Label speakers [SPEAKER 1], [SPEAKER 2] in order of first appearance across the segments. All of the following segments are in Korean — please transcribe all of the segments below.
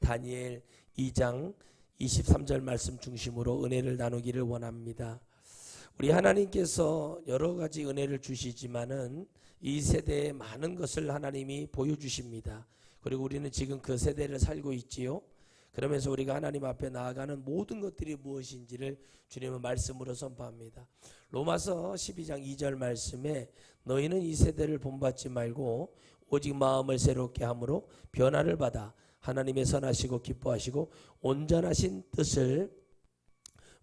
[SPEAKER 1] 다니엘 2장 23절 말씀 중심으로 은혜를 나누기를 원합니다. 우리 하나님께서 여러 가지 은혜를 주시지만은 이 세대에 많은 것을 하나님이 보여주십니다. 그리고 우리는 지금 그 세대를 살고 있지요. 그러면서 우리가 하나님 앞에 나아가는 모든 것들이 무엇인지를 주님의 말씀으로 선포합니다. 로마서 12장 2절 말씀에 너희는 이 세대를 본받지 말고 오직 마음을 새롭게 함으로 변화를 받아 하나님의 선하시고 기뻐하시고 온전하신 뜻을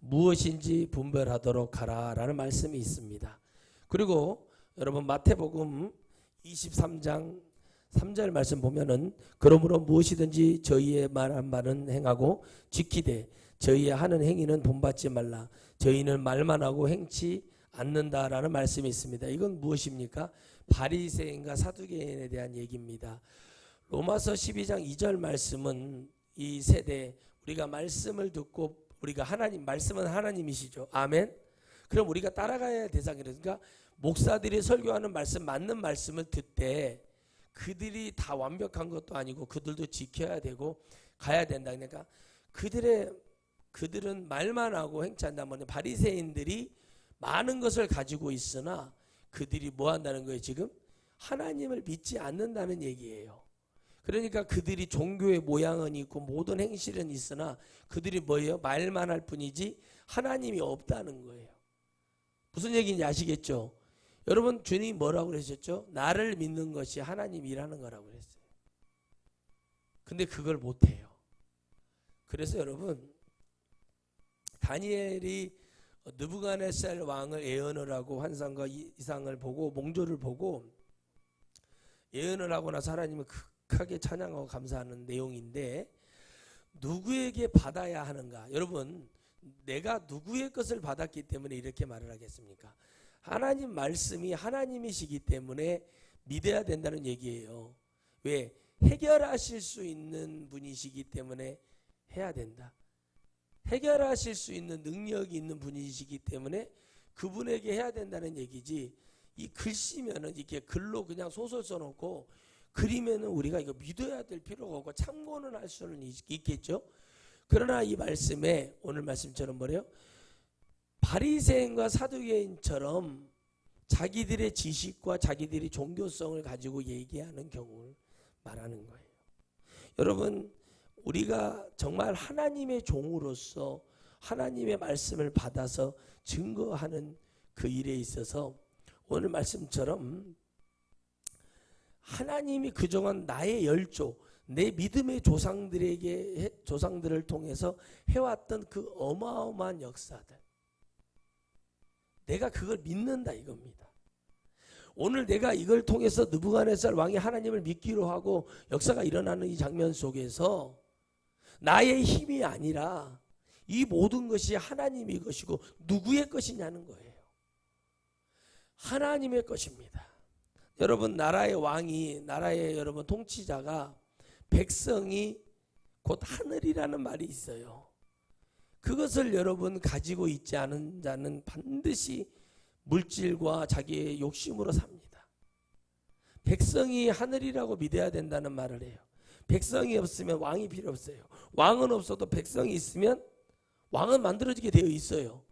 [SPEAKER 1] 무엇인지 분별하도록 하라 라는 말씀이 있습니다. 그리고 여러분 마태복음 23장 3절 말씀 보면은 그러므로 무엇이든지 저희의 말한 바는 행하고 지키되 저희의 하는 행위는 본받지 말라. 저희는 말만 하고 행치 않는다라는 말씀이 있습니다. 이건 무엇입니까? 바리새인과 사두개인에 대한 얘기입니다. 로마서 12장 2절 말씀은 이 세대 우리가 말씀을 듣고 우리가 하나님 말씀은 하나님이시죠. 아멘. 그럼 우리가 따라가야 할 대상이래요. 그러니까 목사들이 설교하는 말씀 맞는 말씀을 듣되 그들이 다 완벽한 것도 아니고 그들도 지켜야 되고 가야 된다. 그러니까 그들은 말만 하고 행치 않는다면 바리새인들이 많은 것을 가지고 있으나 그들이 뭐 한다는 거예요? 지금 하나님을 믿지 않는다는 얘기예요. 그러니까 그들이 종교의 모양은 있고 모든 행실은 있으나 그들이 뭐예요? 말만 할 뿐이지 하나님이 없다는 거예요. 무슨 얘기인지 아시겠죠? 여러분 주님이 뭐라고 그러셨죠? 나를 믿는 것이 하나님이라는 거라고 그랬어요. 근데 그걸 못해요. 그래서 여러분 다니엘이 느부갓네살 왕을 예언을 하고 환상과 이상을 보고 몽조를 보고 예언을 하고 나서 하나님을 극하게 찬양하고 감사하는 내용인데 누구에게 받아야 하는가? 여러분 내가 누구의 것을 받았기 때문에 이렇게 말을 하겠습니까? 하나님 말씀이 하나님이시기 때문에 믿어야 된다는 얘기예요. 왜? 해결하실 수 있는 분이시기 때문에 해야 된다. 해결하실 수 있는 능력이 있는 분이시기 때문에 그분에게 해야 된다는 얘기지. 이 글씨면은 이렇게 글로 그냥 소설 써놓고 그리면은 우리가 이거 믿어야 될 필요가 없고 참고는 할 수는 있겠죠. 그러나 이 말씀에 오늘 말씀처럼 뭐래요? 바리새인과 사두개인처럼 자기들의 지식과 자기들의 종교성을 가지고 얘기하는 경우를 말하는 거예요. 여러분 우리가 정말 하나님의 종으로서 하나님의 말씀을 받아서 증거하는 그 일에 있어서 오늘 말씀처럼 하나님이 그동안 나의 열조 내 믿음의 조상들을 통해서 해왔던 그 어마어마한 역사들 내가 그걸 믿는다 이겁니다. 오늘 내가 이걸 통해서 느부갓네살 왕이 하나님을 믿기로 하고 역사가 일어나는 이 장면 속에서 나의 힘이 아니라 이 모든 것이 하나님의 것이고 누구의 것이냐는 거예요. 하나님의 것입니다. 여러분 나라의 왕이 나라의 여러분 통치자가 백성이 곧 하늘이라는 말이 있어요. 그것을 여러분 가지고 있지 않은 자는 반드시 물질과 자기의 욕심으로 삽니다. 백성이 하늘이라고 믿어야 된다는 말을 해요. 백성이 없으면 왕이 필요 없어요. 왕은 없어도 백성이 있으면 왕은 만들어지게 되어 있어요.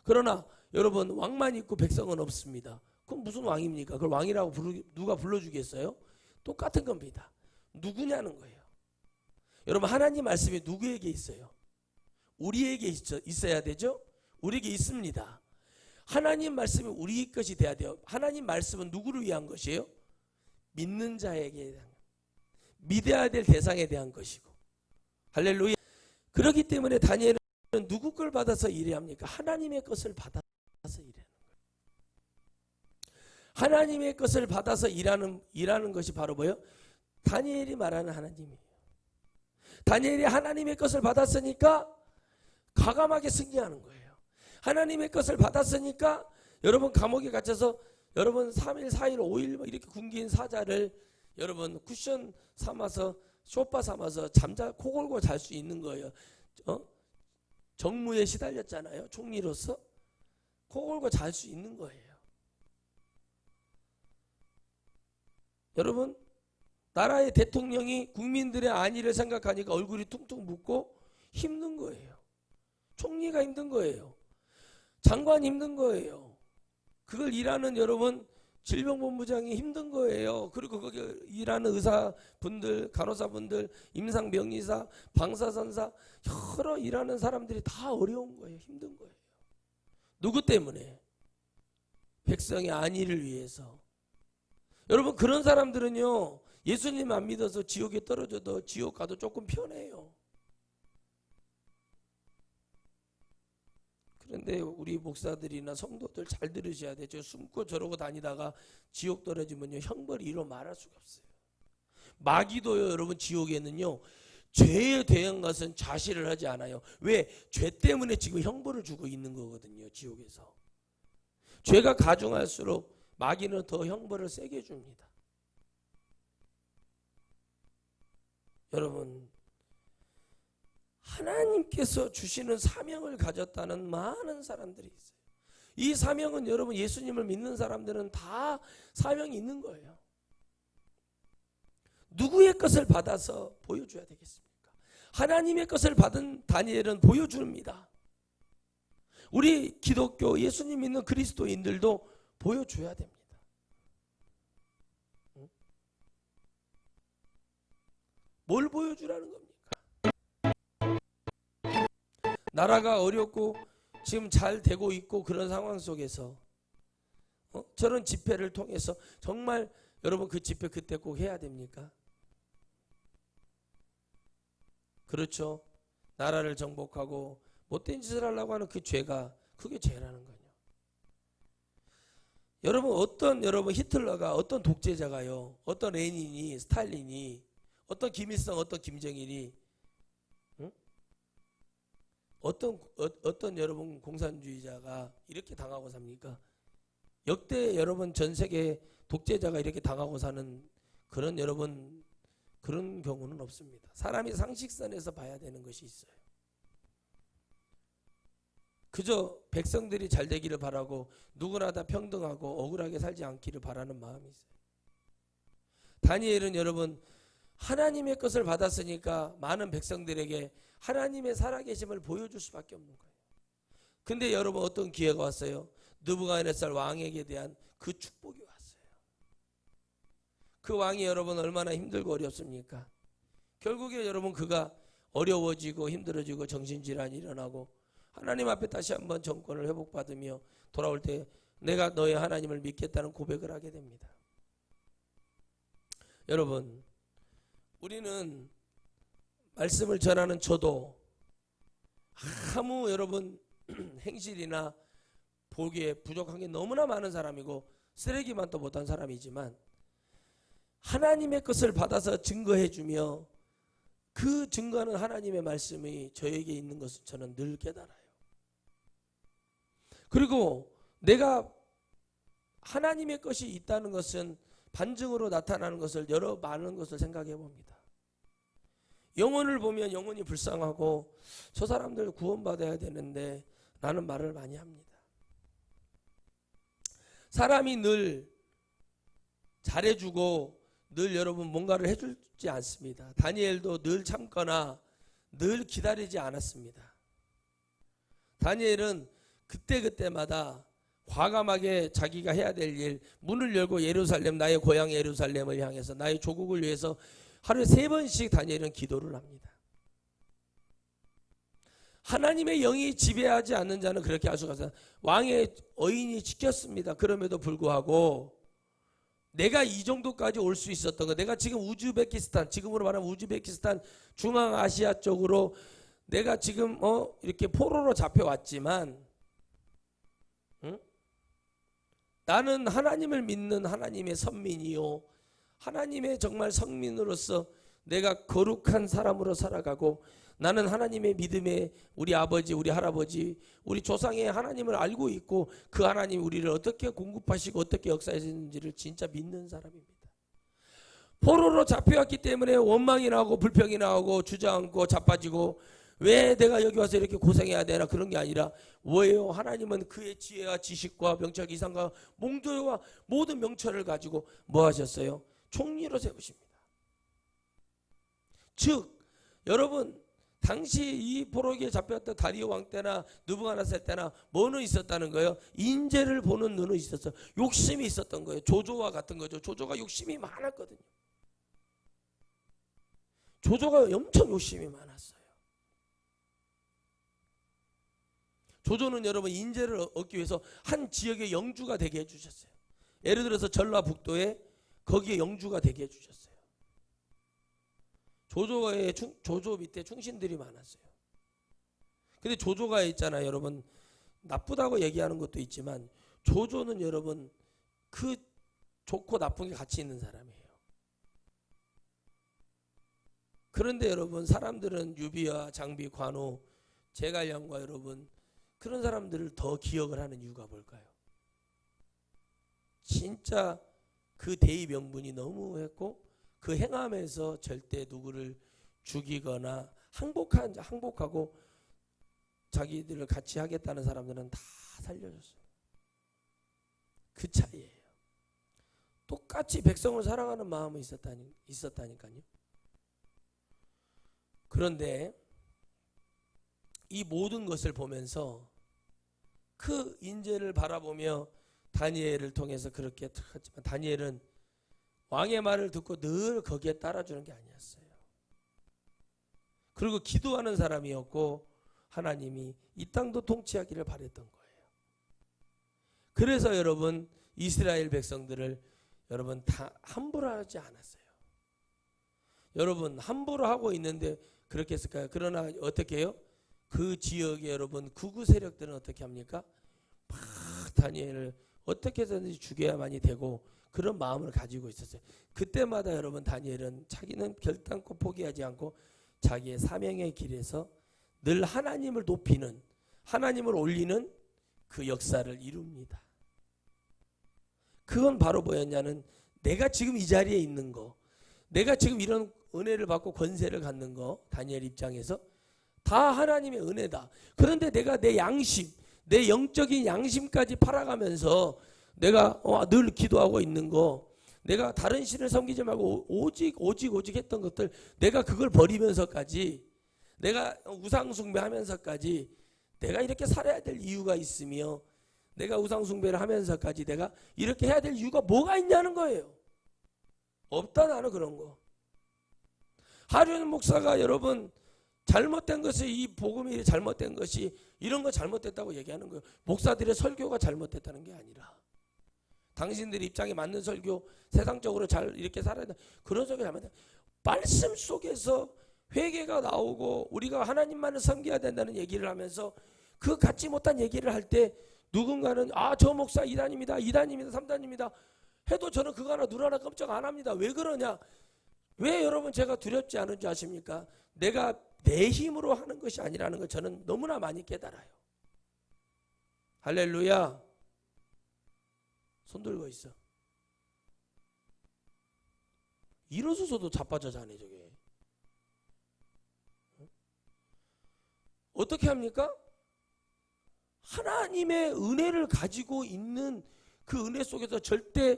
[SPEAKER 1] 그러나 여러분 왕만 있고 백성은 없습니다. 그럼 무슨 왕입니까? 그걸 왕이라고 누가 불러주겠어요? 똑같은 겁니다. 누구냐는 거예요. 여러분 하나님 말씀이 누구에게 있어요? 우리에게 있어야 되죠? 우리에게 있습니다. 하나님 말씀이 우리 것이 돼야 돼요. 하나님 말씀은 누구를 위한 것이에요? 믿는 자에게 대한 믿어야 될 대상에 대한 것이고 할렐루야. 그렇기 때문에 다니엘은 누구 걸 받아서 일해야 합니까? 하나님의 것을 받아서 일하는 거예요. 하나님의 것을 받아서 일하는 것이 바로 뭐예요? 다니엘이 말하는 하나님이에요. 다니엘이 하나님의 것을 받았으니까 과감하게 승리하는 거예요. 하나님의 것을 받았으니까 여러분 감옥에 갇혀서 여러분 3일, 4일, 5일 이렇게 굶긴 사자를 여러분 쿠션 삼아서 소파 삼아서 코 골고 잘 수 있는 거예요. 정무에 시달렸잖아요. 총리로서 코 골고 잘 수 있는 거예요. 여러분 나라의 대통령이 국민들의 안위를 생각하니까 얼굴이 퉁퉁 붓고 힘든 거예요. 총리가 힘든 거예요. 장관이 힘든 거예요. 그걸 일하는 여러분 질병본부장이 힘든 거예요. 그리고 거기 일하는 의사분들, 간호사분들, 임상병리사, 방사선사 여러 일하는 사람들이 다 어려운 거예요. 힘든 거예요. 누구 때문에? 백성의 안위를 위해서. 여러분 그런 사람들은요 예수님 안 믿어서 지옥에 떨어져도 지옥 가도 조금 편해요. 그런데 우리 목사들이나 성도들 잘 들으셔야 돼요. 저 숨고 저러고 다니다가 지옥 떨어지면요 형벌이 이로 말할 수가 없어요. 마귀도요 여러분 지옥에는요 죄에 대한 것은 자시를 하지 않아요. 왜? 죄 때문에 지금 형벌을 주고 있는 거거든요. 지옥에서. 죄가 가중할수록 마귀는 더 형벌을 세게 줍니다. 여러분 하나님께서 주시는 사명을 가졌다는 많은 사람들이 있어요. 이 사명은 여러분 예수님을 믿는 사람들은 다 사명이 있는 거예요. 누구의 것을 받아서 보여줘야 되겠습니까? 하나님의 것을 받은 다니엘은 보여줍니다. 우리 기독교 예수님 믿는 그리스도인들도 보여줘야 됩니다. 뭘 보여주라는 겁니까? 나라가 어렵고 지금 잘 되고 있고 그런 상황 속에서 저런 집회를 통해서 정말 여러분 그 집회 그때 꼭 해야 됩니까? 그렇죠. 나라를 정복하고 못된 짓을 하려고 하는 그 죄가 그게 죄라는 거예요. 여러분 히틀러가 어떤 독재자가요. 어떤 레닌이 스탈린이 어떤 김일성 어떤 김정일이 어떤 여러분 공산주의자가 이렇게 당하고 삽니까? 역대 여러분 전 세계 독재자가 이렇게 당하고 사는 그런 여러분 그런 경우는 없습니다. 사람이 상식선에서 봐야 되는 것이 있어요. 그저 백성들이 잘 되기를 바라고 누구나 다 평등하고 억울하게 살지 않기를 바라는 마음이 있어요. 다니엘은 여러분 하나님의 것을 받았으니까 많은 백성들에게 하나님의 살아계심을 보여줄 수밖에 없는 거예요. 근데 여러분 어떤 기회가 왔어요? 느부갓네살 왕에게 대한 그 축복이 왔어요. 그 왕이 여러분 얼마나 힘들고 어렵습니까? 결국에 여러분 그가 어려워지고 힘들어지고 정신질환이 일어나고 하나님 앞에 다시 한번 정권을 회복받으며 돌아올 때 내가 너의 하나님을 믿겠다는 고백을 하게 됩니다. 여러분 우리는 말씀을 전하는 저도 아무 여러분 행실이나 보기에 부족한 게 너무나 많은 사람이고 쓰레기만 또 못한 사람이지만 하나님의 것을 받아서 증거해주며 그 증거하는 하나님의 말씀이 저에게 있는 것을 저는 늘 깨달아요. 그리고 내가 하나님의 것이 있다는 것은 반증으로 나타나는 것을 여러 많은 것을 생각해 봅니다. 영혼을 보면 영혼이 불쌍하고 저 사람들 구원받아야 되는데 라는 말을 많이 합니다. 사람이 늘 잘해주고 늘 여러분 뭔가를 해주지 않습니다. 다니엘도 늘 참거나 늘 기다리지 않았습니다. 다니엘은 그때그때마다 과감하게 자기가 해야 될 일, 문을 열고 예루살렘, 나의 고향 예루살렘을 향해서 나의 조국을 위해서 하루에 3번씩 다니엘은 기도를 합니다. 하나님의 영이 지배하지 않는 자는 그렇게 할 수가 없어요. 왕의 어인이 지켰습니다. 그럼에도 불구하고 내가 이 정도까지 올 수 있었던 거, 내가 지금 우즈베키스탄, 지금으로 말하면 우즈베키스탄 중앙아시아 쪽으로 내가 지금 이렇게 포로로 잡혀왔지만 나는 하나님을 믿는 하나님의 선민이요 하나님의 정말 성민으로서 내가 거룩한 사람으로 살아가고 나는 하나님의 믿음에 우리 아버지 우리 할아버지 우리 조상의 하나님을 알고 있고 그 하나님이 우리를 어떻게 공급하시고 어떻게 역사하시는지를 진짜 믿는 사람입니다. 포로로 잡혀왔기 때문에 원망이 나오고 불평이 나오고 주저앉고 자빠지고 왜 내가 여기 와서 이렇게 고생해야 되나 그런 게 아니라 뭐예요? 하나님은 그의 지혜와 지식과 명철 이상과 몽조와 모든 명철을 가지고 뭐 하셨어요? 총리로 세우십니다. 즉 여러분 당시 이 포로기에 잡혔던 다리오 왕 때나 느부갓네살 때나 뭐는 있었다는 거예요? 인재를 보는 눈은 있었어요. 욕심이 있었던 거예요. 조조와 같은 거죠. 조조가 욕심이 많았거든요. 조조가 엄청 욕심이 많았어요. 조조는 여러분 인재를 얻기 위해서 한 지역의 영주가 되게 해주셨어요. 예를 들어서 전라북도에 거기에 영주가 되게 해주셨어요. 조조 밑에 충신들이 많았어요. 근데 조조가 있잖아요. 여러분 나쁘다고 얘기하는 것도 있지만 조조는 여러분 그 좋고 나쁜 게 같이 있는 사람이에요. 그런데 여러분 사람들은 유비와 장비, 관우, 제갈량과 여러분 그런 사람들을 더 기억을 하는 이유가 뭘까요? 진짜 그 대의 명분이 너무 했고 그 행함에서 절대 누구를 죽이거나 항복하고 자기들을 같이 하겠다는 사람들은 다 살려줬어요. 그 차이예요. 똑같이 백성을 사랑하는 마음이 있었다니까요. 그런데 이 모든 것을 보면서 그 인재를 바라보며 다니엘을 통해서 그렇게 하지만 다니엘은 왕의 말을 듣고 늘 거기에 따라주는 게 아니었어요. 그리고 기도하는 사람이었고 하나님이 이 땅도 통치하기를 바랬던 거예요. 그래서 여러분 이스라엘 백성들을 여러분 다 함부로 하지 않았어요. 여러분 함부로 하고 있는데 그렇게 했을까요? 그러나 어떻게 해요? 그 지역에 여러분 극우 세력들은 어떻게 합니까? 막 다니엘을 어떻게 해서든지 죽여야만이 되고 그런 마음을 가지고 있었어요. 그때마다 여러분 다니엘은 자기는 결단코 포기하지 않고 자기의 사명의 길에서 늘 하나님을 높이는 하나님을 올리는 그 역사를 이룹니다. 그건 바로 뭐였냐는 내가 지금 이 자리에 있는 거 내가 지금 이런 은혜를 받고 권세를 갖는 거 다니엘 입장에서 다 하나님의 은혜다. 그런데 내가 내 양심 내 영적인 양심까지 팔아가면서 내가 늘 기도하고 있는 거 내가 다른 신을 섬기지 말고 오직 했던 것들 내가 그걸 버리면서까지 내가 우상 숭배하면서까지 내가 이렇게 살아야 될 이유가 있으며 내가 우상 숭배를 하면서까지 내가 이렇게 해야 될 이유가 뭐가 있냐는 거예요. 없다 나는 그런 거. 하륜 목사가 여러분 잘못된 것이 이 복음이 잘못된 것이 이런 거 잘못됐다고 얘기하는 거예요. 목사들의 설교가 잘못됐다는 게 아니라 당신들 입장에 맞는 설교 세상적으로 잘 이렇게 살아야 돼. 그런 설교 잘못돼. 말씀 속에서 회개가 나오고 우리가 하나님만을 섬겨야 된다는 얘기를 하면서 그 갖지 못한 얘기를 할 때 누군가는 저 목사 2단입니다. 2단입니다. 3단입니다. 해도 저는 그거 하나 눈 하나 깜짝 안 합니다. 왜 그러냐? 왜 여러분 제가 두렵지 않은 줄 아십니까? 내가 내 힘으로 하는 것이 아니라는 걸 저는 너무나 많이 깨달아요. 할렐루야. 손 들고 있어. 일어서서도 자빠져 자네 저게. 어떻게 합니까? 하나님의 은혜를 가지고 있는 그 은혜 속에서 절대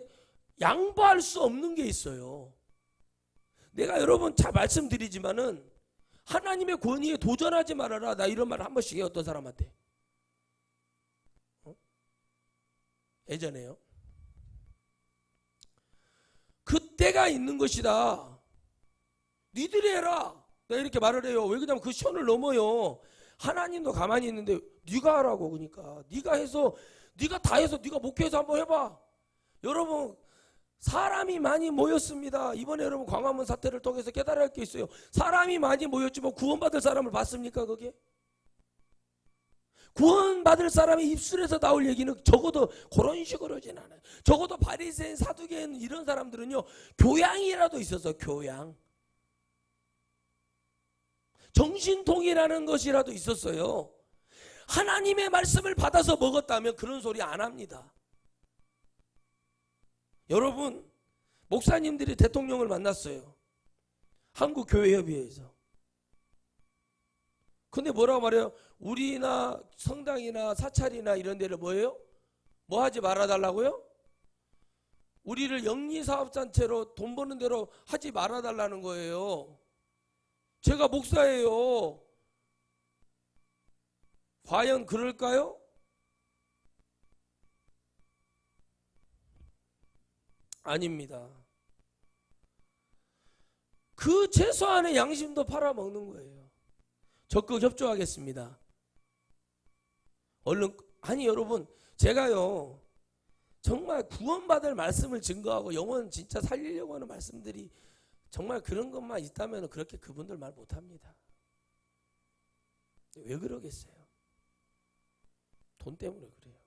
[SPEAKER 1] 양보할 수 없는 게 있어요. 내가 여러분 잘 말씀드리지만은 하나님의 권위에 도전하지 말아라. 나 이런 말을 한 번씩 해요. 어떤 사람한테. 예전에요. 그때가 있는 것이다. 니들이 해라. 내가 이렇게 말을 해요. 왜 그러냐면 그 시온을 넘어요. 하나님도 가만히 있는데 네가 하라고. 그러니까 네가 해서 네가 다 해서 네가 목회해서 한번 해봐. 여러분 사람이 많이 모였습니다. 이번에 여러분 광화문 사태를 통해서 깨달아야 할 게 있어요. 사람이 많이 모였지만 구원받을 사람을 봤습니까? 그게? 구원받을 사람의 입술에서 나올 얘기는 적어도 그런 식으로 하진 않아요. 적어도 바리새인 사두개인 이런 사람들은요 교양이라도 있어서 교양 정신통이라는 것이라도 있었어요. 하나님의 말씀을 받아서 먹었다면 그런 소리 안 합니다. 여러분 목사님들이 대통령을 만났어요. 한국교회협의회에서. 근데 뭐라고 말해요? 우리나 성당이나 사찰이나 이런 데를 뭐예요? 뭐 하지 말아달라고요? 우리를 영리사업단체로 돈 버는 대로 하지 말아달라는 거예요. 제가 목사예요. 과연 그럴까요? 아닙니다. 그 최소한의 양심도 팔아먹는 거예요. 적극 협조하겠습니다. 얼른. 아니 여러분, 제가요 정말 구원받을 말씀을 증거하고 영혼 진짜 살리려고 하는 말씀들이 정말 그런 것만 있다면 그렇게 그분들 말 못합니다. 왜 그러겠어요? 돈 때문에 그래요.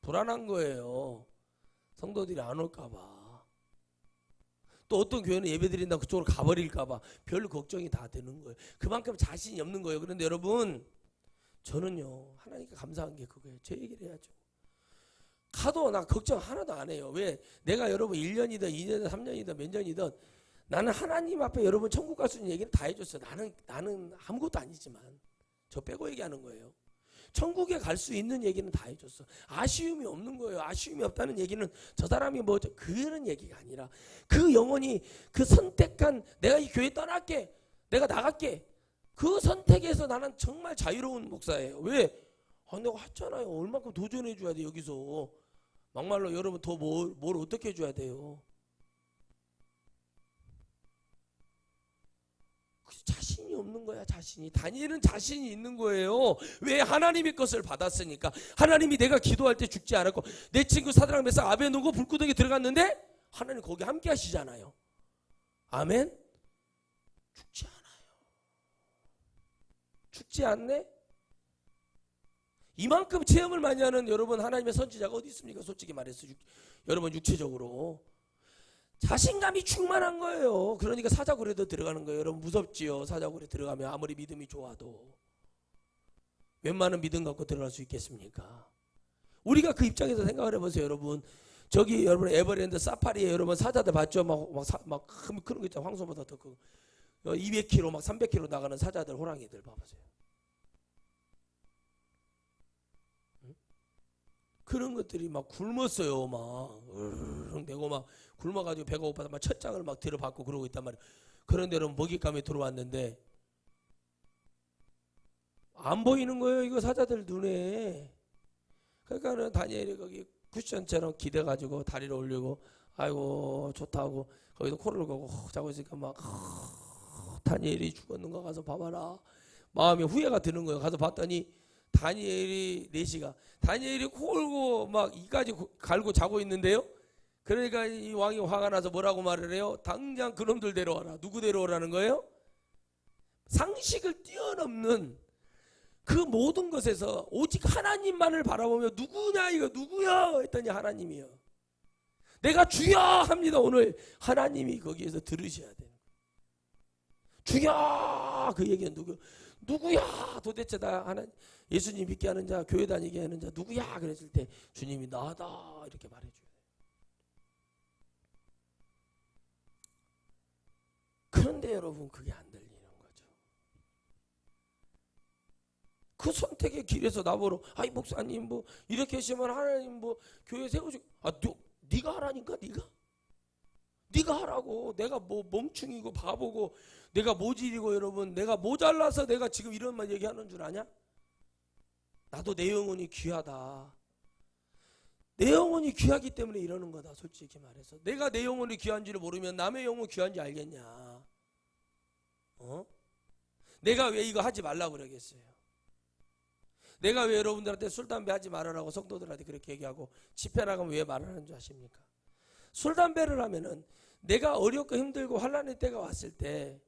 [SPEAKER 1] 불안한 거예요. 성도들이 안 올까봐. 또 어떤 교회는 예배드린다고 그쪽으로 가버릴까봐 별 걱정이 다 되는 거예요. 그만큼 자신이 없는 거예요. 그런데 여러분, 저는요 하나님께 감사한 게 그거예요. 제 얘기를 해야죠. 가도 나 걱정 하나도 안 해요. 왜? 내가 여러분 1년이든 2년이든 3년이든 몇 년이든 나는 하나님 앞에 여러분 천국 갈 수 있는 얘기는 다 해줬어요. 나는 아무것도 아니지만 저 빼고 얘기하는 거예요. 천국에 갈 수 있는 얘기는 다 해줬어. 아쉬움이 없는 거예요. 아쉬움이 없다는 얘기는 저 사람이 뭐 그런 얘기가 아니라 그 영혼이 그 선택한 내가 이 교회 떠날게, 내가 나갈게, 그 선택에서 나는 정말 자유로운 목사예요. 왜? 내가 했잖아요. 얼마큼 도전해 줘야 돼. 여기서 막말로 여러분 더 뭘 어떻게 해줘야 돼요? 자신이 없는 거야. 자신이. 다니엘은 자신이 있는 거예요. 왜? 하나님의 것을 받았으니까. 하나님이 내가 기도할 때 죽지 않았고 내 친구 사드락 메삭 아벤노고 불구덩이 들어갔는데 하나님 거기 함께 하시잖아요. 아멘. 죽지 않아요. 죽지 않네? 이만큼 체험을 많이 하는 여러분 하나님의 선지자가 어디 있습니까? 솔직히 말해서 여러분 육체적으로 자신감이 충만한 거예요. 그러니까 사자굴에도 들어가는 거예요. 여러분 무섭지요? 사자굴에 들어가면 아무리 믿음이 좋아도 웬만한 믿음 갖고 들어갈 수 있겠습니까? 우리가 그 입장에서 생각을 해보세요. 여러분 저기 여러분 에버랜드 사파리에 여러분 사자들 봤죠? 막 그런 거 있잖아요. 황소보다 더 크고 200km 막 300km 나가는 사자들, 호랑이들 봐보세요. 그런 것들이 막 굶었어요. 막 내고 막 굶어가지고 배가 고파서 막 첫장을 막 들어받고 그러고 있단 말이에요. 그런데 여러분 먹잇감이 들어왔는데 안 보이는 거예요. 이거 사자들 눈에. 그러니까는 다니엘이 거기 쿠션처럼 기대가지고 다리를 올리고 아이고 좋다고 거기서 코를 걸고 자고 있으니까 막 다니엘이 죽었는가 가서 봐봐라. 마음에 후회가 드는 거예요. 가서 봤더니 다니엘이 4시가 다니엘이 코 골고 막 이까지 갈고 자고 있는데요. 그러니까 이 왕이 화가 나서 뭐라고 말을 해요? 당장 그놈들 데려와라. 누구 데려오라는 거예요? 상식을 뛰어넘는 그 모든 것에서 오직 하나님만을 바라보며 누구냐 이거 누구야 누구야 하나님이요. 내가 주여 합니다. 오늘 하나님이 거기에서 들으셔야 돼요. 주여 그 얘기는 누구야 도대체 나 하나님 예수님 믿게 하는 자 교회 다니게 하는 자 누구야 그랬을 때 주님이 나다 이렇게 말해줘야 돼요. 그런데 여러분 그게 안 들리는 거죠. 그 선택의 길에서 나보러 아이 목사님 뭐 이렇게 하시면 하나님 뭐 교회 세우시고 네가 하라니까 네가 하라고. 내가 뭐 멍충이고 바보고 내가 모질이고 여러분 내가 모자라서 내가 지금 이런 말 얘기하는 줄 아냐? 나도 내 영혼이 귀하다. 내 영혼이 귀하기 때문에 이러는 거다. 솔직히 말해서 내가 내 영혼이 귀한지를 모르면 남의 영혼 귀한지 알겠냐? 내가 왜 이거 하지 말라고 그러겠어요? 내가 왜 여러분들한테 술 담배 하지 말아라고 성도들한테 그렇게 얘기하고 집회 나가면 왜 말하는 줄 아십니까? 술 담배를 하면은 내가 어렵고 힘들고 환난의 때가 왔을 때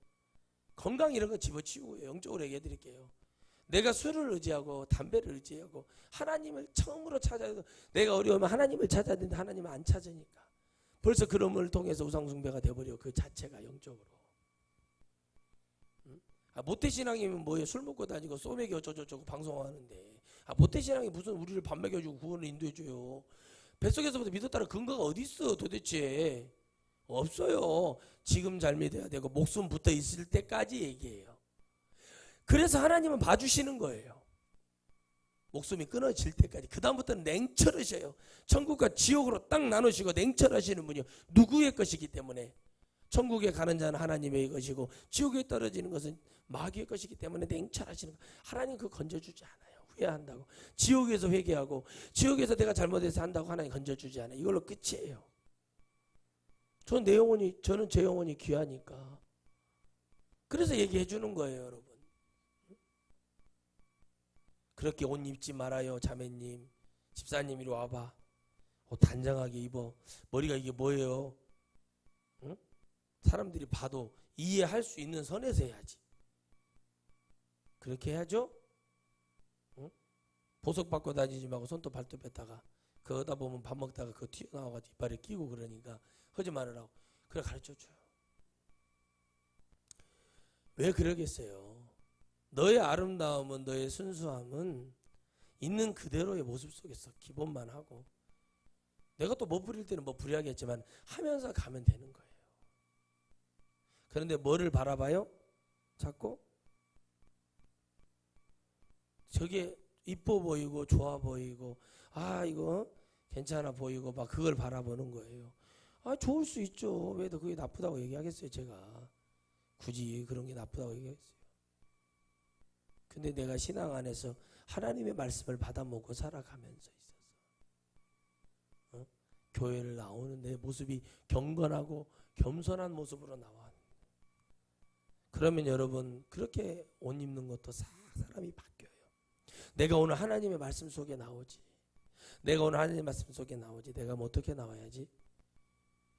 [SPEAKER 1] 건강 이런 거 집어치우고 영적으로 얘기해 드릴게요. 내가 술을 의지하고 담배를 의지하고 하나님을 처음으로 찾아야 돼. 내가 어려우면 하나님을 찾아야 되는데 하나님을 안 찾으니까 벌써 그럼을 통해서 우상숭배가 돼버려. 그 자체가 영적으로. 모태신앙이면 뭐예요? 술 먹고 다니고 소맥이 어쩌고저쩌고 방송하는데 모태신앙이 무슨 우리를 밥 먹여주고 구원을 인도해줘요. 뱃속에서부터 믿었다는 근거가 어디 있어 도대체? 없어요. 지금 잘 믿어야 되고 목숨 붙어 있을 때까지 얘기해요. 그래서 하나님은 봐주시는 거예요. 목숨이 끊어질 때까지. 그 다음부터는 냉철하셔요. 천국과 지옥으로 딱 나누시고 냉철하시는 분이요. 누구의 것이기 때문에 천국에 가는 자는 하나님의 것이고 지옥에 떨어지는 것은 마귀의 것이기 때문에 냉철하시는 거. 하나님 그거 건져주지 않아요. 후회한다고. 지옥에서 회개하고 지옥에서 내가 잘못해서 한다고 하나님 건져주지 않아요. 이걸로 끝이에요. 저는 제 영혼이 귀하니까. 그래서 얘기해 주는 거예요, 여러분. 그렇게 옷 입지 말아요, 자매님. 집사님 이리 와봐. 옷 단정하게 입어. 머리가 이게 뭐예요? 응? 사람들이 봐도 이해할 수 있는 선에서 해야지. 그렇게 해야죠? 응? 보석 받고 다니지 말고 손톱 발톱 뺐다가 그러다 보면 밥 먹다가 그거 튀어나와가지고 이빨에 끼고 그러니까 하지 말으라고. 그래 가르쳐줘요. 왜 그러겠어요? 너의 아름다움은, 너의 순수함은 있는 그대로의 모습 속에서 기본만 하고, 내가 또 못 부릴 때는 뭐 부려야겠지만 하면서 가면 되는 거예요. 그런데 뭐를 바라봐요? 자꾸 저게 이뻐 보이고 좋아 보이고 이거 괜찮아 보이고 막 그걸 바라보는 거예요. 좋을 수 있죠. 왜 더 그게 나쁘다고 얘기하겠어요, 제가. 굳이 그런 게 나쁘다고 얘기했어요. 근데 내가 신앙 안에서 하나님의 말씀을 받아먹고 살아가면서 있어서 교회를 나오는 내 모습이 경건하고 겸손한 모습으로 나와. 그러면 여러분 그렇게 옷 입는 것도 사람이 바뀌어요. 내가 오늘 하나님의 말씀 속에 나오지. 내가 오늘 하나님의 말씀 속에 나오지. 내가 뭐 어떻게 나와야지?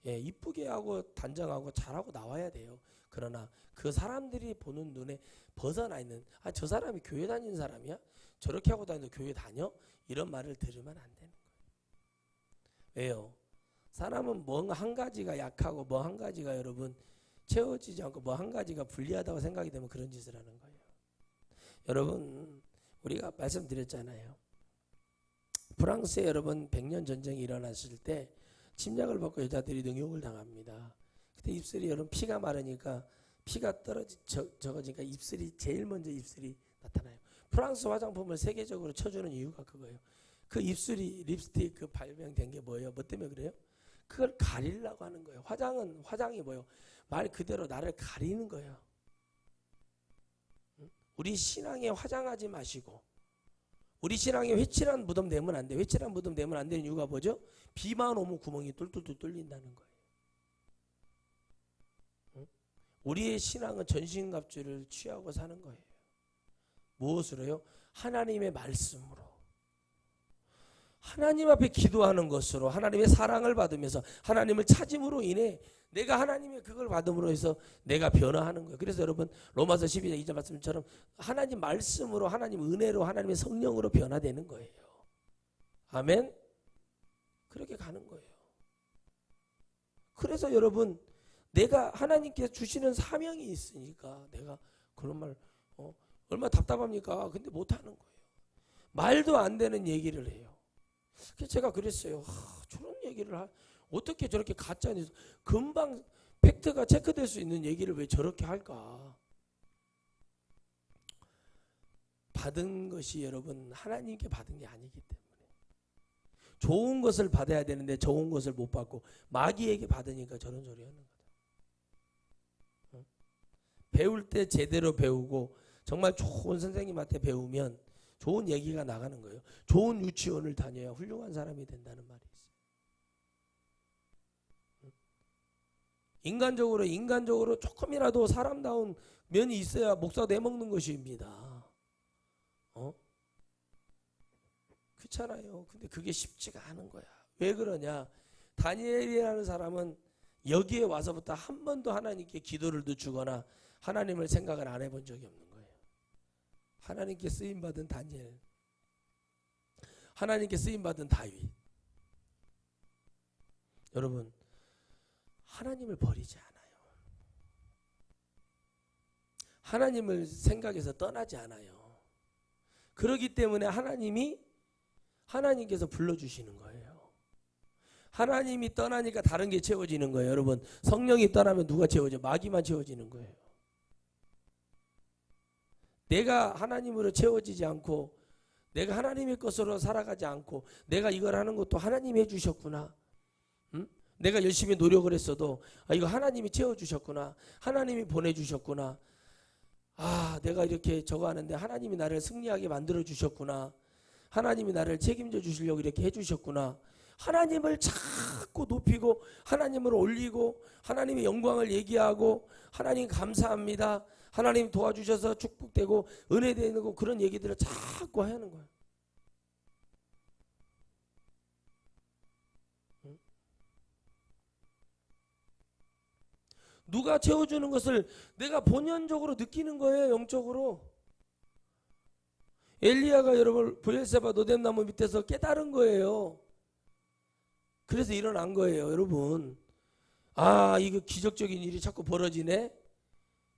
[SPEAKER 1] 이쁘게 하고 단정하고 잘하고 나와야 돼요. 그러나 그 사람들이 보는 눈에 벗어나 있는 저 사람이 교회 다니는 사람이야? 저렇게 하고 다니는 교회 다녀? 이런 말을 들으면 안 되는 거예요. 왜요? 사람은 뭐 한 가지가 약하고 뭐 한 가지가 여러분 채워지지 않고 뭐 한 가지가 불리하다고 생각이 되면 그런 짓을 하는 거예요. 여러분 우리가 말씀드렸잖아요. 프랑스에 여러분 100년 전쟁이 일어났을 때 침략을 받고 여자들이 능욕을 당합니다. 그때 입술이 여러분 피가 마르니까 피가 적어지니까 제일 먼저 입술이 나타나요. 프랑스 화장품을 세계적으로 쳐주는 이유가 그거예요. 그 입술이 립스틱 그 발명된 게 뭐예요? 뭐 때문에 그래요? 그걸 가리려고 하는 거예요. 화장이 뭐예요? 말 그대로 나를 가리는 거예요. 우리 신앙에 화장하지 마시고 우리 신앙에 회칠한 무덤 내면 안 돼. 회칠한 무덤 내면 안 되는 이유가 뭐죠? 비만 오면 구멍이 뚫뚫뚫 뚫린다는 거예요. 우리의 신앙은 전신갑주를 취하고 사는 거예요. 무엇으로요? 하나님의 말씀으로. 하나님 앞에 기도하는 것으로 하나님의 사랑을 받으면서 하나님을 찾음으로 인해 내가 하나님의 그걸 받음으로 해서 내가 변화하는 거예요. 그래서 여러분 로마서 12장 2절 말씀처럼 하나님 말씀으로 하나님 은혜로 하나님의 성령으로 변화되는 거예요. 아멘. 그렇게 가는 거예요. 그래서 여러분 내가 하나님께서 주시는 사명이 있으니까 내가 그런 말 얼마나 답답합니까? 근데 못하는 거예요. 말도 안 되는 얘기를 해요. 그래서 제가 그랬어요. 저런 얘기를 어떻게 저렇게 가짜 뉴스 금방 팩트가 체크될 수 있는 얘기를 왜 저렇게 할까? 받은 것이 여러분 하나님께 받은 게 아니기 때문에 좋은 것을 받아야 되는데 좋은 것을 못 받고 마귀에게 받으니까 저런 소리 하는 거다. 배울 때 제대로 배우고 정말 좋은 선생님한테 배우면 좋은 얘기가 나가는 거예요. 좋은 유치원을 다녀야 훌륭한 사람이 된다는 말이 있어요. 인간적으로 조금이라도 사람다운 면이 있어야 목사 내먹는 것입니다. 그렇잖아요. 근데 그게 쉽지가 않은 거야. 왜 그러냐? 다니엘이라는 사람은 여기에 와서부터 한 번도 하나님께 기도를 늦추거나 하나님을 생각을 안 해본 적이 없는 거예요. 하나님께 쓰임받은 다니엘, 하나님께 쓰임받은 다윗. 여러분 하나님을 버리지 않아요. 하나님을 생각해서 떠나지 않아요. 그렇기 때문에 하나님께서 불러주시는 거예요. 하나님이 떠나니까 다른 게 채워지는 거예요. 여러분 성령이 떠나면 누가 채워져? 마귀만 채워지는 거예요. 내가 하나님으로 채워지지 않고 내가 하나님의 것으로 살아가지 않고 내가 이걸 하는 것도 하나님이 해주셨구나. 내가 열심히 노력을 했어도 이거 하나님이 채워주셨구나, 하나님이 보내주셨구나, 내가 이렇게 저거 하는데 하나님이 나를 승리하게 만들어 주셨구나, 하나님이 나를 책임져 주시려고 이렇게 해주셨구나, 하나님을 자꾸 높이고 하나님을 올리고 하나님의 영광을 얘기하고 하나님 감사합니다, 하나님 도와주셔서 축복되고 은혜되는 그런 얘기들을 자꾸 하는 거야. 누가 채워주는 것을 내가 본연적으로 느끼는 거예요. 영적으로. 엘리야가 여러분 브엘세바 노뎀나무 밑에서 깨달은 거예요. 그래서 일어난 거예요. 여러분, 이거 기적적인 일이 자꾸 벌어지네.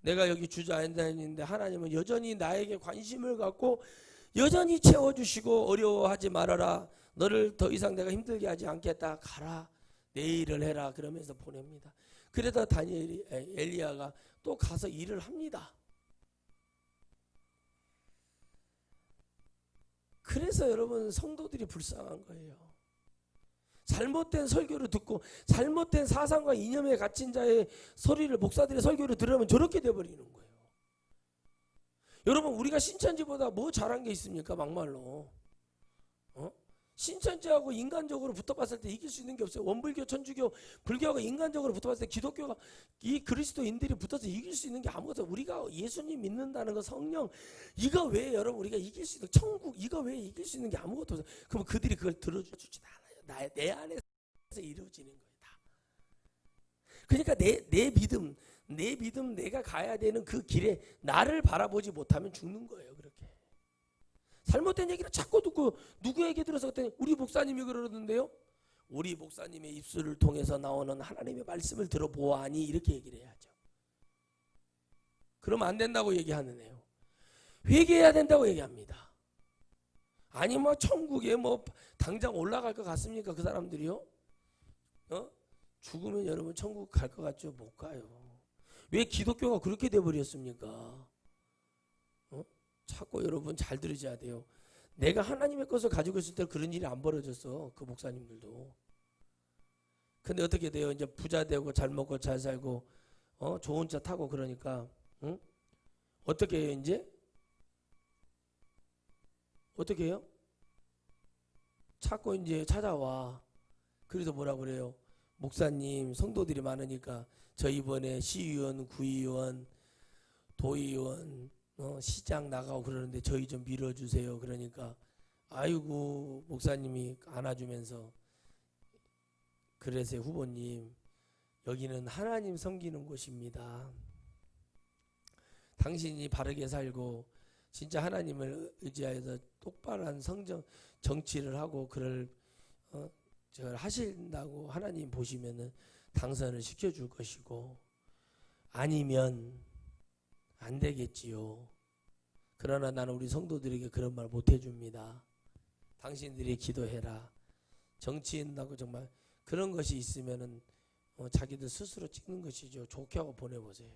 [SPEAKER 1] 내가 여기 주저앉아있는데 하나님은 여전히 나에게 관심을 갖고 여전히 채워주시고 어려워하지 말아라, 너를 더 이상 내가 힘들게 하지 않겠다, 가라, 내 일을 해라 그러면서 보냅니다. 그러다 엘리야가 또 가서 일을 합니다. 그래서 여러분 성도들이 불쌍한 거예요. 잘못된 설교를 듣고 잘못된 사상과 이념에 갇힌 자의 소리를, 목사들의 설교를 들으면 저렇게 돼버리는 거예요. 여러분, 우리가 신천지보다 뭐 잘한 게 있습니까? 막말로. 신천지하고 인간적으로 붙어봤을 때 이길 수 있는 게 없어요. 원불교, 천주교, 불교하고 인간적으로 붙어봤을 때 기독교가, 이 그리스도인들이 붙어서 이길 수 있는 게 아무것도 없어요. 우리가 예수님 믿는다는 거, 성령, 이거 외에 여러분 우리가 이길 수 있는, 천국, 이거 외에 이길 수 있는 게 아무것도 없어요. 그럼 그들이 그걸 들어주지 않아요. 내 안에서 이루어지는 거예요. 다. 그러니까 내 믿음, 내가 가야 되는 그 길에 나를 바라보지 못하면 죽는 거예요. 그렇게. 잘못된 얘기를 자꾸 듣고 누구에게 들어서 그랬더니 우리 목사님이 그러는데요, 우리 목사님의 입술을 통해서 나오는 하나님의 말씀을 들어보아하니, 이렇게 얘기를 해야죠. 그러면 안 된다고 얘기하는 애요. 회개해야 된다고 얘기합니다. 아니 뭐 천국에 뭐 당장 올라갈 것 같습니까? 그 사람들이요? 죽으면 여러분 천국 갈 것 같죠? 못 가요. 왜 기독교가 그렇게 돼버렸습니까? 자꾸 여러분 잘 들으셔야 돼요. 내가 하나님의 것을 가지고 있을 때 그런 일이 안 벌어졌어. 그 목사님들도. 근데 어떻게 돼요? 이제 부자 되고 잘 먹고 잘 살고 좋은 차 타고 그러니까 어떻게 해요? 이제 어떻게 해요? 자꾸 이제 찾아와. 그래서 뭐라 그래요? 목사님, 성도들이 많으니까 저 이번에 시의원, 구의원, 도의원, 시장 나가고 그러는데 저희 좀 밀어주세요. 그러니까 아이고 목사님이 안아주면서, 그래서요 후보님, 여기는 하나님 섬기는 곳입니다. 당신이 바르게 살고 진짜 하나님을 의지하여서 똑바른 정치를 하고 저를 하신다고 하나님 보시면은 당선을 시켜줄 것이고, 아니면 안 되겠지요. 그러나 나는 우리 성도들에게 그런 말 못 해줍니다. 당신들이 기도해라. 정치인하고 정말 그런 것이 있으면은 자기들 스스로 찍는 것이죠. 좋게 하고 보내보세요.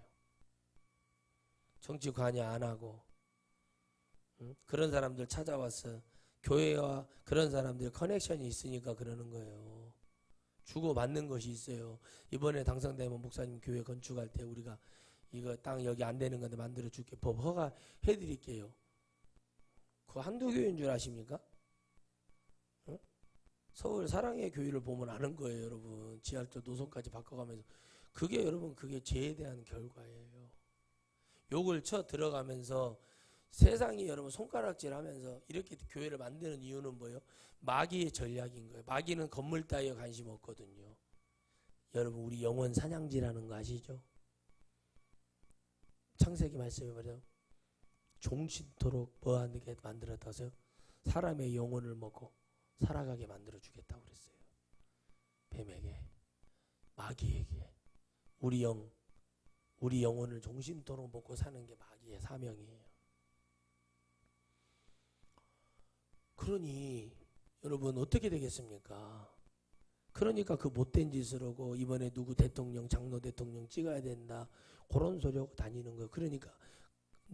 [SPEAKER 1] 정치 관여 안 하고. 그런 사람들 찾아와서 교회와 그런 사람들 커넥션이 있으니까 그러는 거예요. 주고받는 것이 있어요. 이번에 당선되면 목사님 교회 건축할 때 우리가 이거 땅 여기 안 되는 건데 만들어 줄게, 법 허가 해드릴게요. 그거 한두 교회인 줄 아십니까? 서울 사랑의 교회를 보면 아는 거예요. 여러분, 지하철 노선까지 바꿔가면서, 그게 여러분 그게 죄에 대한 결과예요. 욕을 쳐 들어가면서 세상이 여러분 손가락질하면서 이렇게 교회를 만드는 이유는 뭐예요? 마귀의 전략인 거예요. 마귀는 건물 따위에 관심 없거든요. 여러분, 우리 영혼 사냥지라는 거 아시죠? 창세기 말씀에 말이죠. 종신토록 뭐하게 만들었다고요? 사람의 영혼을 먹고 살아가게 만들어 주겠다고 그랬어요. 뱀에게, 마귀에게. 우리 영혼을 종신토록 먹고 사는 게 마귀의 사명이에요. 그러니 여러분 어떻게 되겠습니까? 그러니까 그 못된 짓을 하고 이번에 누구 대통령, 장로 대통령 찍어야 된다, 그런 소리 하고 다니는 거예요. 그러니까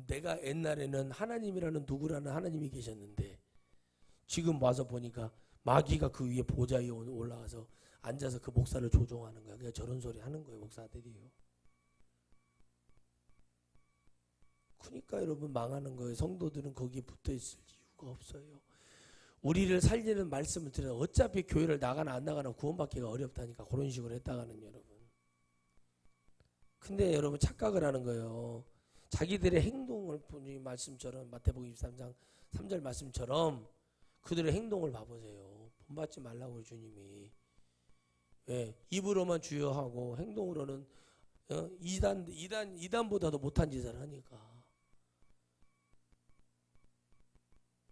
[SPEAKER 1] 내가 옛날에는 하나님이라는 누구라는 하나님이 계셨는데 지금 와서 보니까 마귀가 그 위에 보좌에 올라가서 앉아서 그 목사를 조종하는 거야. 그냥 저런 소리 하는 거예요, 목사들이요. 그러니까 여러분 망하는 거예요. 성도들은 거기에 붙어 있을 이유가 없어요. 우리를 살리는 말씀을 드려 어차피 교회를 나가나 안 나가나 구원받기가 어렵다니까 그런 식으로 했다가는 여러분. 근데 여러분 착각을 하는 거예요. 자기들의 행동을 보니 말씀처럼 마태복음 23장 3절 말씀처럼 그들의 행동을 봐보세요. 본받지 말라고 주님이. 왜? 입으로만 주여 하고 행동으로는 이단보다도 못한 짓을 하니까.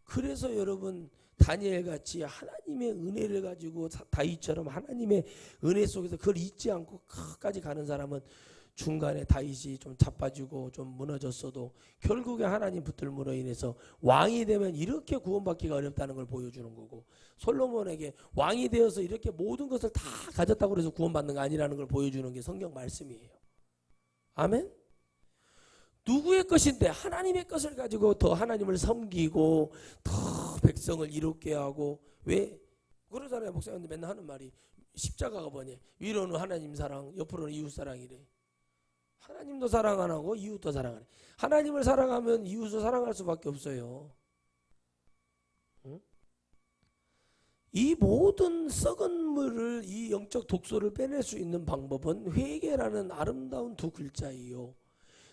[SPEAKER 1] 그래서 여러분 다니엘 같이 하나님의 은혜를 가지고 다윗처럼 하나님의 은혜 속에서 그걸 잊지 않고 끝까지 가는 사람은 중간에 다윗이 좀 자빠지고 좀 무너졌어도 결국에 하나님 붙들므로 인해서 왕이 되면 이렇게 구원받기가 어렵다는 걸 보여주는 거고, 솔로몬에게 왕이 되어서 이렇게 모든 것을 다 가졌다고 해서 구원받는 거 아니라는 걸 보여주는 게 성경 말씀이에요. 아멘? 누구의 것인데 하나님의 것을 가지고 더 하나님을 섬기고 더 백성을 이롭게 하고, 왜? 그러잖아요. 목사님들 맨날 하는 말이 십자가가 뭐냐, 위로는 하나님 사랑, 옆으로는 이웃 사랑이래. 하나님도 사랑 안 하고 이웃도 사랑 안 해. 하나님을 사랑하면 이웃을 사랑할 수밖에 없어요. 응? 이 모든 썩은 물을, 이 영적 독소를 빼낼 수 있는 방법은 회개라는 아름다운 두 글자예요.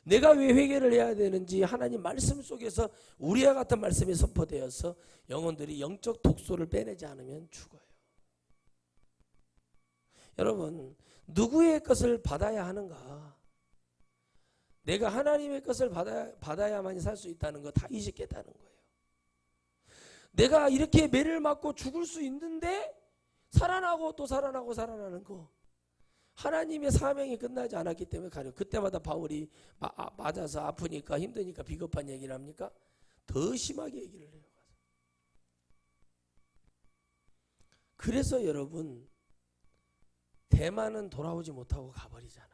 [SPEAKER 1] 내가 왜 회개를 해야 되는지 하나님 말씀 속에서 우리와 같은 말씀이 선포되어서 영혼들이 영적 독소를 빼내지 않으면 죽어요. 여러분, 누구의 것을 받아야 하는가? 내가 하나님의 것을 받아야만이 살 수 있다는 거 다윗이 깨달은 거예요. 내가 이렇게 매를 맞고 죽을 수 있는데 살아나고 또 살아나고 살아나는 거, 하나님의 사명이 끝나지 않았기 때문에 가려. 그때마다 바울이 맞아서 아프니까 힘드니까 비겁한 얘기를 합니까? 더 심하게 얘기를 해요. 그래서 여러분 대만은 돌아오지 못하고 가버리잖아요.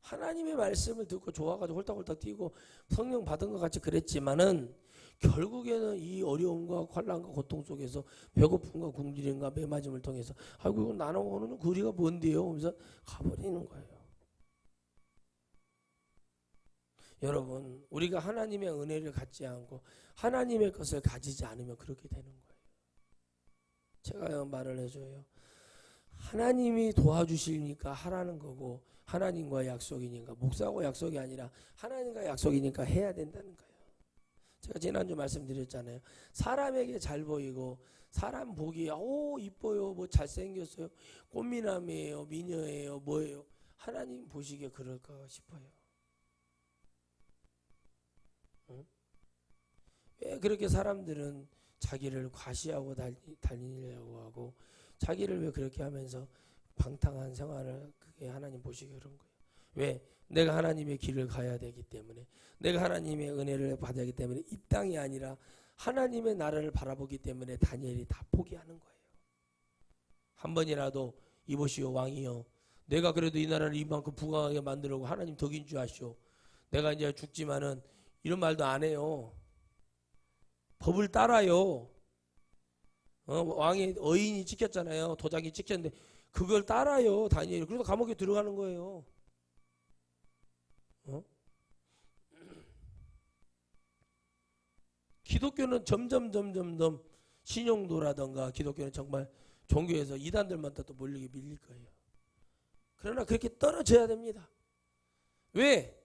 [SPEAKER 1] 하나님의 말씀을 듣고 좋아가지고 홀딱홀딱 뛰고 성령 받은 것 같이 그랬지만은 결국에는 이 어려움과 환난과 고통 속에서 배고픔과 굶주림과 매맞음을 통해서 아이고 이거 나눠오는 거리가 뭔데요? 하면서 가버리는 거예요. 여러분, 우리가 하나님의 은혜를 갖지 않고 하나님의 것을 가지지 않으면 그렇게 되는 거예요. 제가 말을 해줘요. 하나님이 도와주시니까 하라는 거고 하나님과 약속이니까, 목사하고 약속이 아니라 하나님과 약속이니까 해야 된다는 거예요. 제가 지난주 말씀드렸잖아요. 사람에게 잘 보이고 사람 보기에 이뻐요, 뭐 잘생겼어요, 꽃미남이에요, 미녀예요, 뭐예요, 하나님 보시기에 그럴까 싶어요. 응? 왜 그렇게 사람들은 자기를 과시하고 다니려고 하고 자기를 왜 그렇게 하면서 방탕한 생활을, 그게 하나님 보시기 그런 거예요. 왜? 내가 하나님의 길을 가야 되기 때문에, 내가 하나님의 은혜를 받아야 하기 때문에, 이 땅이 아니라 하나님의 나라를 바라보기 때문에 다니엘이 다 포기하는 거예요. 한 번이라도 이보시오 왕이여, 내가 그래도 이 나라를 이만큼 부강하게 만들고 하나님 덕인 줄 아시오. 내가 이제 죽지만은 이런 말도 안 해요. 법을 따라요. 왕의 어인이 찍혔잖아요. 도장이 찍혔는데 그걸 따라요, 다니엘. 그래서 감옥에 들어가는 거예요. 기독교는 점점 신용도라든가 기독교는 정말 종교에서 이단들만 또 몰리게 밀릴 거예요. 그러나 그렇게 떨어져야 됩니다. 왜?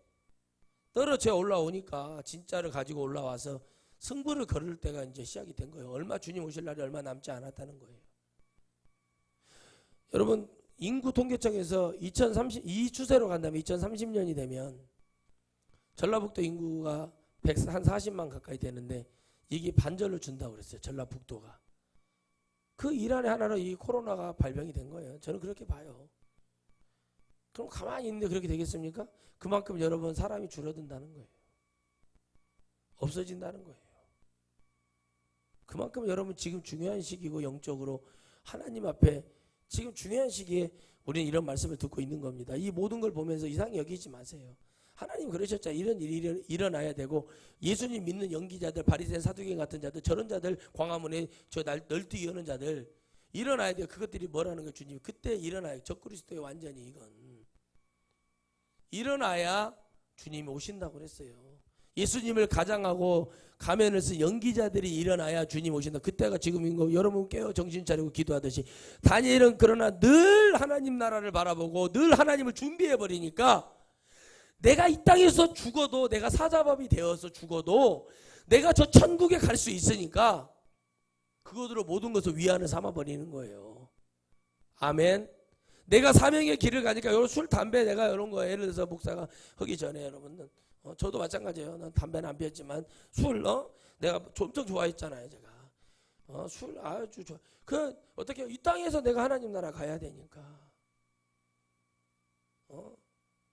[SPEAKER 1] 떨어져 올라오니까 진짜를 가지고 올라와서 승부를 걸을 때가 이제 시작이 된 거예요. 얼마 주님 오실 날이 얼마 남지 않았다는 거예요. 여러분, 인구 통계청에서 이 추세로 간다면 2030년이 되면 전라북도 인구가 한 40만 가까이 되는데 이게 반절로 준다고 그랬어요. 전라북도가. 그 일 안에 하나로 이 코로나가 발병이 된 거예요. 저는 그렇게 봐요. 그럼 가만히 있는데 그렇게 되겠습니까? 그만큼 여러분 사람이 줄어든다는 거예요. 없어진다는 거예요. 그만큼 여러분 지금 중요한 시기고 영적으로 하나님 앞에 지금 중요한 시기에 우리는 이런 말씀을 듣고 있는 겁니다. 이 모든 걸 보면서 이상히 여기지 마세요. 하나님 그러셨죠. 이런 일이 일어나야 되고, 예수님 믿는 연기자들, 바리새인 사두개인 같은 자들, 저런 자들, 광화문에 저 널뛰기 하는 자들, 일어나야 돼요. 그것들이 뭐라는 거예요? 주님이 그때 일어나요. 적그리스도의 완전히 이건 일어나야 주님이 오신다고 그랬어요. 예수님을 가장하고 가면을 쓴 연기자들이 일어나야 주님 오신다. 그때가 지금인 거 여러분 깨어 정신 차리고 기도하듯이 다니엘은 그러나 늘 하나님 나라를 바라보고 늘 하나님을 준비해 버리니까 내가 이 땅에서 죽어도 내가 사자밥이 되어서 죽어도 내가 저 천국에 갈 수 있으니까 그것으로 모든 것을 위안을 삼아 버리는 거예요. 아멘. 내가 사명의 길을 가니까 술, 담배 내가 이런 거 예를 들어서 목사가 하기 전에 여러분은 저도 마찬가지예요. 난 담배는 안 피웠지만 술 내가 엄청 좋아했잖아요. 제가 술 아주 좋아. 그 어떻게 이 땅에서 내가 하나님 나라 가야 되니까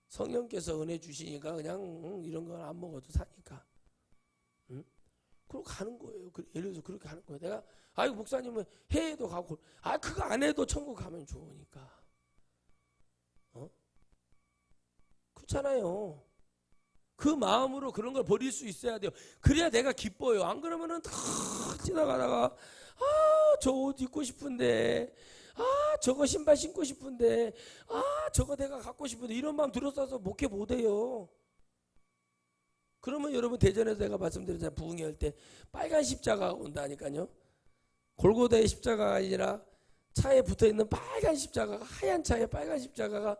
[SPEAKER 1] 성령께서 은혜 주시니까 그냥 이런 걸 안 먹어도 사니까 그러고 가는 거예요. 예를 들어서 그렇게 하는 거예요. 내가 아이고 목사님은 해외도 가고 그거 안 해도 천국 가면 좋으니까 그렇잖아요. 그 마음으로 그런 걸 버릴 수 있어야 돼요. 그래야 내가 기뻐요. 안 그러면은 다 지나가다가 저 옷 입고 싶은데 저거 신발 신고 싶은데 저거 내가 갖고 싶은데 이런 마음 들었어서 목회 못해요. 그러면 여러분 대전에서 내가 말씀드렸잖아요. 부흥회 할 때 빨간 십자가가 온다니까요. 골고다의 십자가가 아니라 차에 붙어있는 빨간 십자가가 하얀 차에 빨간 십자가가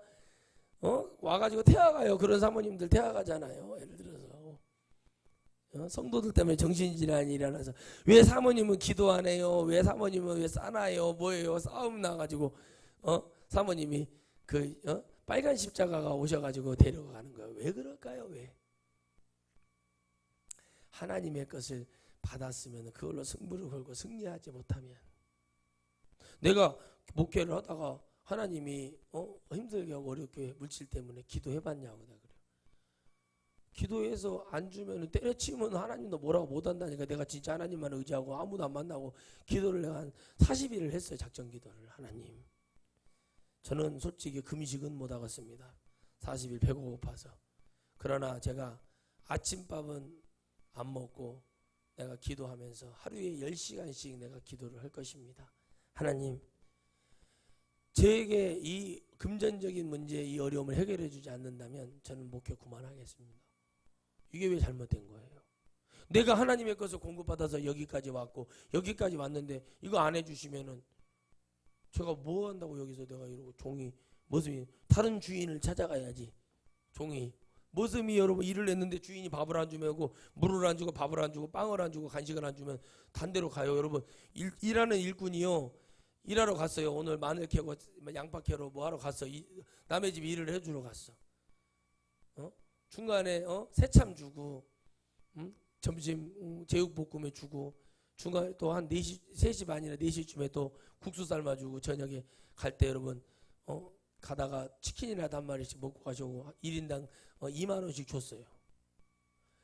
[SPEAKER 1] 와가지고 태워가요. 그런 사모님들 태워가잖아요. 예를 들어서 성도들 때문에 정신질환이 일어나서 왜 사모님은 기도 안 해요? 왜 사모님은 왜 싸나요? 뭐예요? 싸움 나가지고 사모님이 그 빨간 십자가가 오셔가지고 데려가는 거예요. 왜 그럴까요? 왜? 하나님의 것을 받았으면 그걸로 승부를 걸고 승리하지 못하면 내가 목회를 하다가 하나님이 힘들게 하고 어렵게 물질 때문에 기도해봤냐고 내가 그래요. 기도해서 안 주면 때려치면 하나님도 뭐라고 못한다니까 내가 진짜 하나님만 의지하고 아무도 안 만나고 기도를 내가 한 40일을 했어요. 작전 기도를. 하나님 저는 솔직히 금식은 못하겠습니다. 40일 배고파서. 그러나 제가 아침밥은 안 먹고 내가 기도하면서 하루에 10시간씩 내가 기도를 할 것입니다. 하나님 저에게 이 금전적인 문제 이 어려움을 해결해 주지 않는다면 저는 목회 그만하겠습니다. 이게 왜 잘못된 거예요? 내가 하나님의 것을 공급받아서 여기까지 왔고 여기까지 왔는데 이거 안 해주시면은 제가 뭐 한다고 여기서 내가 이러고 종이 모습이 다른 주인을 찾아가야지. 종이 모습이 여러분 일을 했는데 주인이 밥을 안 주면 물을 안 주고 밥을 안 주고 빵을 안 주고 간식을 안 주면 단 데로 가요. 여러분 일하는 일꾼이요. 일하러 갔어요. 오늘 마늘 캐고 양파 캐러 뭐 하러 갔어. 남의 집 일을 해주러 갔어. 중간에 새참 주고 점심 제육볶음에 주고 중간에 또 한 4시 3시 반이나 4시쯤에 또 국수 삶아주고 저녁에 갈 때 여러분 가다가 치킨이라도 한 마리씩 먹고 가시고 1인당 2만 원씩 줬어요.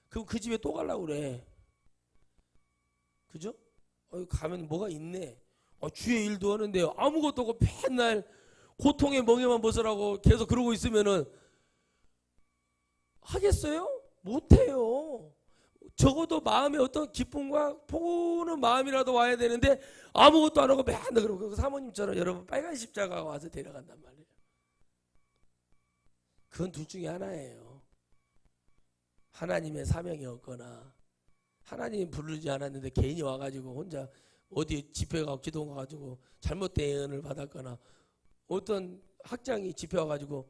[SPEAKER 1] 그럼 그 집에 또 가려고 그래. 그죠? 가면 뭐가 있네. 주의 일도 하는데 아무것도 없고 맨날 고통의 멍에만 벗으라고 계속 그러고 있으면은 하겠어요? 못해요. 적어도 마음에 어떤 기쁨과 보는 마음이라도 와야 되는데 아무것도 안 하고 맨날 그러고 사모님처럼 여러분 빨간 십자가가 와서 데려간단 말이에요. 그건 둘 중에 하나예요. 하나님의 사명이 없거나 하나님이 부르지 않았는데 개인이 와가지고 혼자 어디 집회 가고 기도 가가지고 잘못된 예언을 받았거나 어떤 학장이 집회 와가지고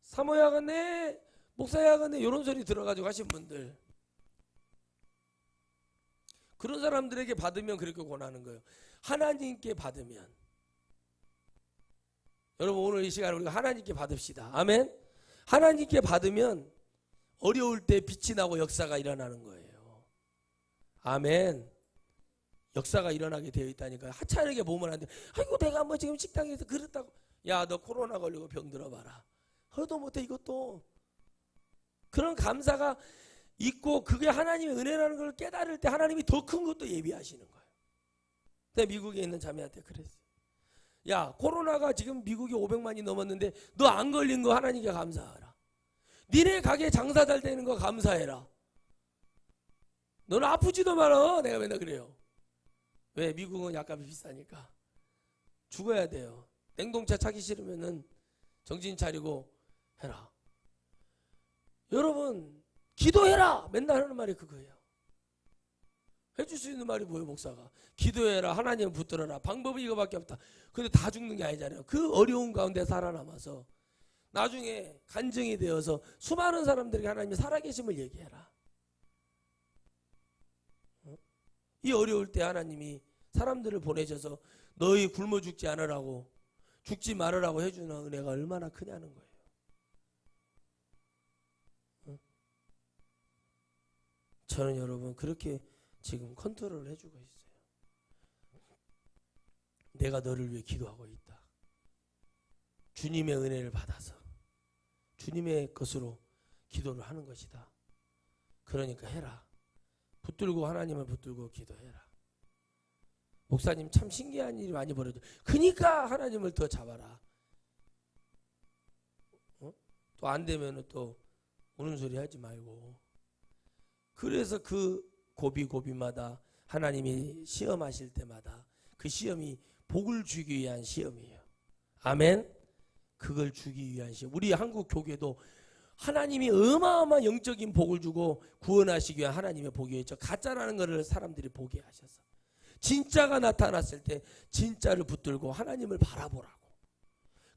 [SPEAKER 1] 사모야겠네 목사야겠네 이런 소리 들어가지고 하신 분들 그런 사람들에게 받으면 그렇게 권하는 거예요. 하나님께 받으면 여러분 오늘 이 시간에 우리가 하나님께 받읍시다. 아멘. 하나님께 받으면 어려울 때 빛이 나고 역사가 일어나는 거예요. 아멘. 역사가 일어나게 되어 있다니까요. 하찮게 보면 안 돼. 아이고 내가 뭐 지금 식당에서 그랬다고. 야 너 코로나 걸리고 병 들어봐라. 허도 못해 이것도. 그런 감사가 있고 그게 하나님의 은혜라는 걸 깨달을 때 하나님이 더 큰 것도 예비하시는 거예요. 내가 미국에 있는 자매한테 그랬어요. 야 코로나가 지금 미국이 500만이 넘었는데 너 안 걸린 거 하나님께 감사하라. 니네 가게 장사 잘 되는 거 감사해라. 너는 아프지도 말어. 내가 맨날 그래요. 왜? 미국은 약값이 비싸니까. 죽어야 돼요. 냉동차 차기 싫으면은 정신 차리고 해라. 여러분 기도해라. 맨날 하는 말이 그거예요. 해줄 수 있는 말이 뭐예요, 목사가? 기도해라, 하나님을 붙들어라. 방법은 이거밖에 없다. 근데 다 죽는 게 아니잖아요. 그 어려운 가운데 살아남아서 나중에 간증이 되어서 수많은 사람들에게 하나님이 살아계심을 얘기해라. 이 어려울 때 하나님이 사람들을 보내셔서 너희 굶어 죽지 않으라고, 죽지 말으라고 해주는 은혜가 얼마나 크냐는 거예요. 저는 여러분 그렇게 지금 컨트롤을 해주고 있어요. 내가 너를 위해 기도하고 있다. 주님의 은혜를 받아서 주님의 것으로 기도를 하는 것이다. 그러니까 해라. 붙들고 하나님을 붙들고 기도해라. 목사님 참 신기한 일이 많이 벌어져. 그러니까 하나님을 더 잡아라. 또 안 되면 또 우는 소리 하지 말고. 그래서 그 고비고비마다 하나님이 시험하실 때마다 그 시험이 복을 주기 위한 시험이에요. 아멘. 그걸 주기 위한 시험. 우리 한국 교회도 하나님이 어마어마한 영적인 복을 주고 구원하시기 위한 하나님의 복이었죠. 가짜라는 것을 사람들이 보게 하셔서 진짜가 나타났을 때 진짜를 붙들고 하나님을 바라보라고.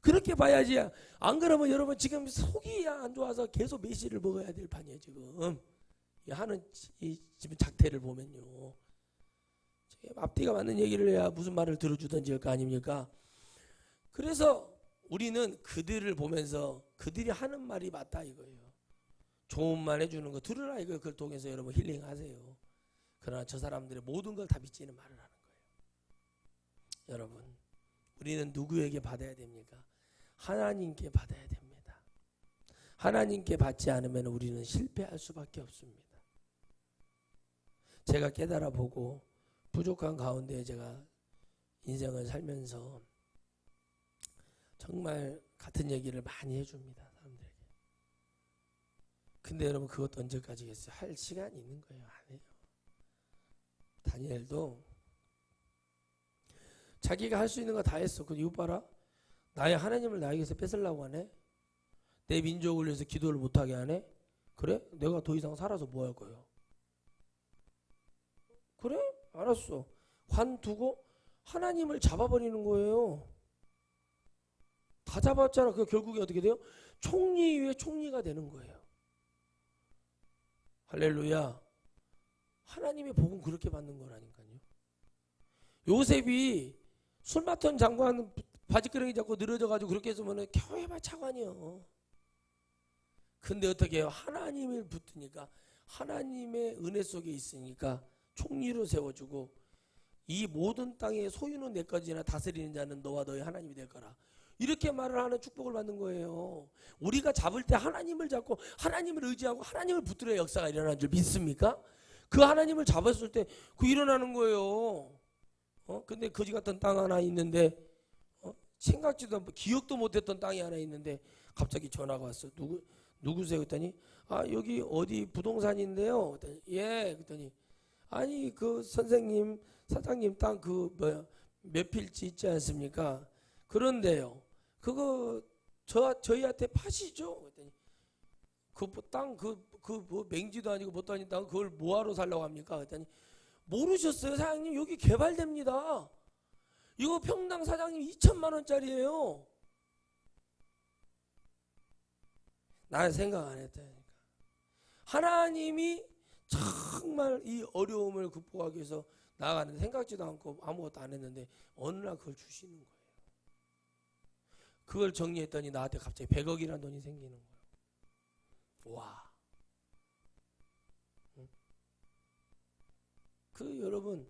[SPEAKER 1] 그렇게 봐야지. 안 그러면 여러분 지금 속이 안 좋아서 계속 메시를 먹어야 될 판이에요. 지금 하는 이 지금 작태를 보면요. 앞뒤가 맞는 얘기를 해야 무슨 말을 들어주든지 할 거 아닙니까? 그래서 우리는 그들을 보면서 그들이 하는 말이 맞다 이거예요. 좋은 말 해주는 거 들으라 이거. 그걸 통해서 여러분 힐링하세요. 그러나 저 사람들의 모든 걸 다 비치는 말을 하는 거예요. 여러분 우리는 누구에게 받아야 됩니까? 하나님께 받아야 됩니다. 하나님께 받지 않으면 우리는 실패할 수밖에 없습니다. 제가 깨달아 보고 부족한 가운데 제가 인생을 살면서 정말 같은 얘기를 많이 해줍니다. 사람들에게. 근데 여러분 그것도 언제까지겠어요? 할 시간이 있는 거예요? 안 해요. 다니엘도 자기가 할 수 있는 거 다 했어. 근데 이거 봐라. 나의 하나님을 나에게서 뺏으려고 하네. 내 민족을 위해서 기도를 못하게 하네. 그래? 내가 더 이상 살아서 뭐 할 거예요? 그래? 알았어. 관두고 하나님을 잡아버리는 거예요. 다 잡았잖아. 그 결국에 어떻게 돼요? 총리 위에 총리가 되는 거예요. 할렐루야. 하나님의 복은 그렇게 받는 거라니까요. 요셉이 술 맡은 장관 바지끄레기 잡고 늘어져가지고 그렇게 했으면 교회만 차관이요. 근데 어떻게 해요? 하나님을 붙으니까 하나님의 은혜 속에 있으니까 총리로 세워주고 이 모든 땅의 소유는 내 것이나 다스리는 자는 너와 너의 하나님이 될 거라. 이렇게 말을 하는 축복을 받는 거예요. 우리가 잡을 때 하나님을 잡고 하나님을 의지하고 하나님을 붙들어야 역사가 일어나는 줄 믿습니까? 그 하나님을 잡았을 때 그 일어나는 거예요. 근데 거지 같은 땅 하나 있는데 생각지도 않고 기억도 못했던 땅이 하나 있는데 갑자기 전화가 왔어. 누구세요? 그랬더니 여기 어디 부동산인데요. 그랬더니 예. 그랬더니 아니 그 선생님 사장님 땅 그 몇 필지 있지 않습니까? 그런데요. 그거 저희한테 파시죠? 그랬더니 그 땅 뭐 맹지도 아니고 뭣도 아닌 땅 그걸 뭐하러 살라고 합니까? 그랬더니 모르셨어요? 사장님 여기 개발됩니다. 이거 평당 사장님 2천만 원짜리예요. 나는 생각 안 했다니까. 하나님이 정말 이 어려움을 극복하기 위해서 나아가는데 생각지도 않고 아무것도 안 했는데 어느 날 그걸 주시는 거예요. 그걸 정리했더니 나한테 갑자기 100억이라는 돈이 생기는 거예요. 와. 그 여러분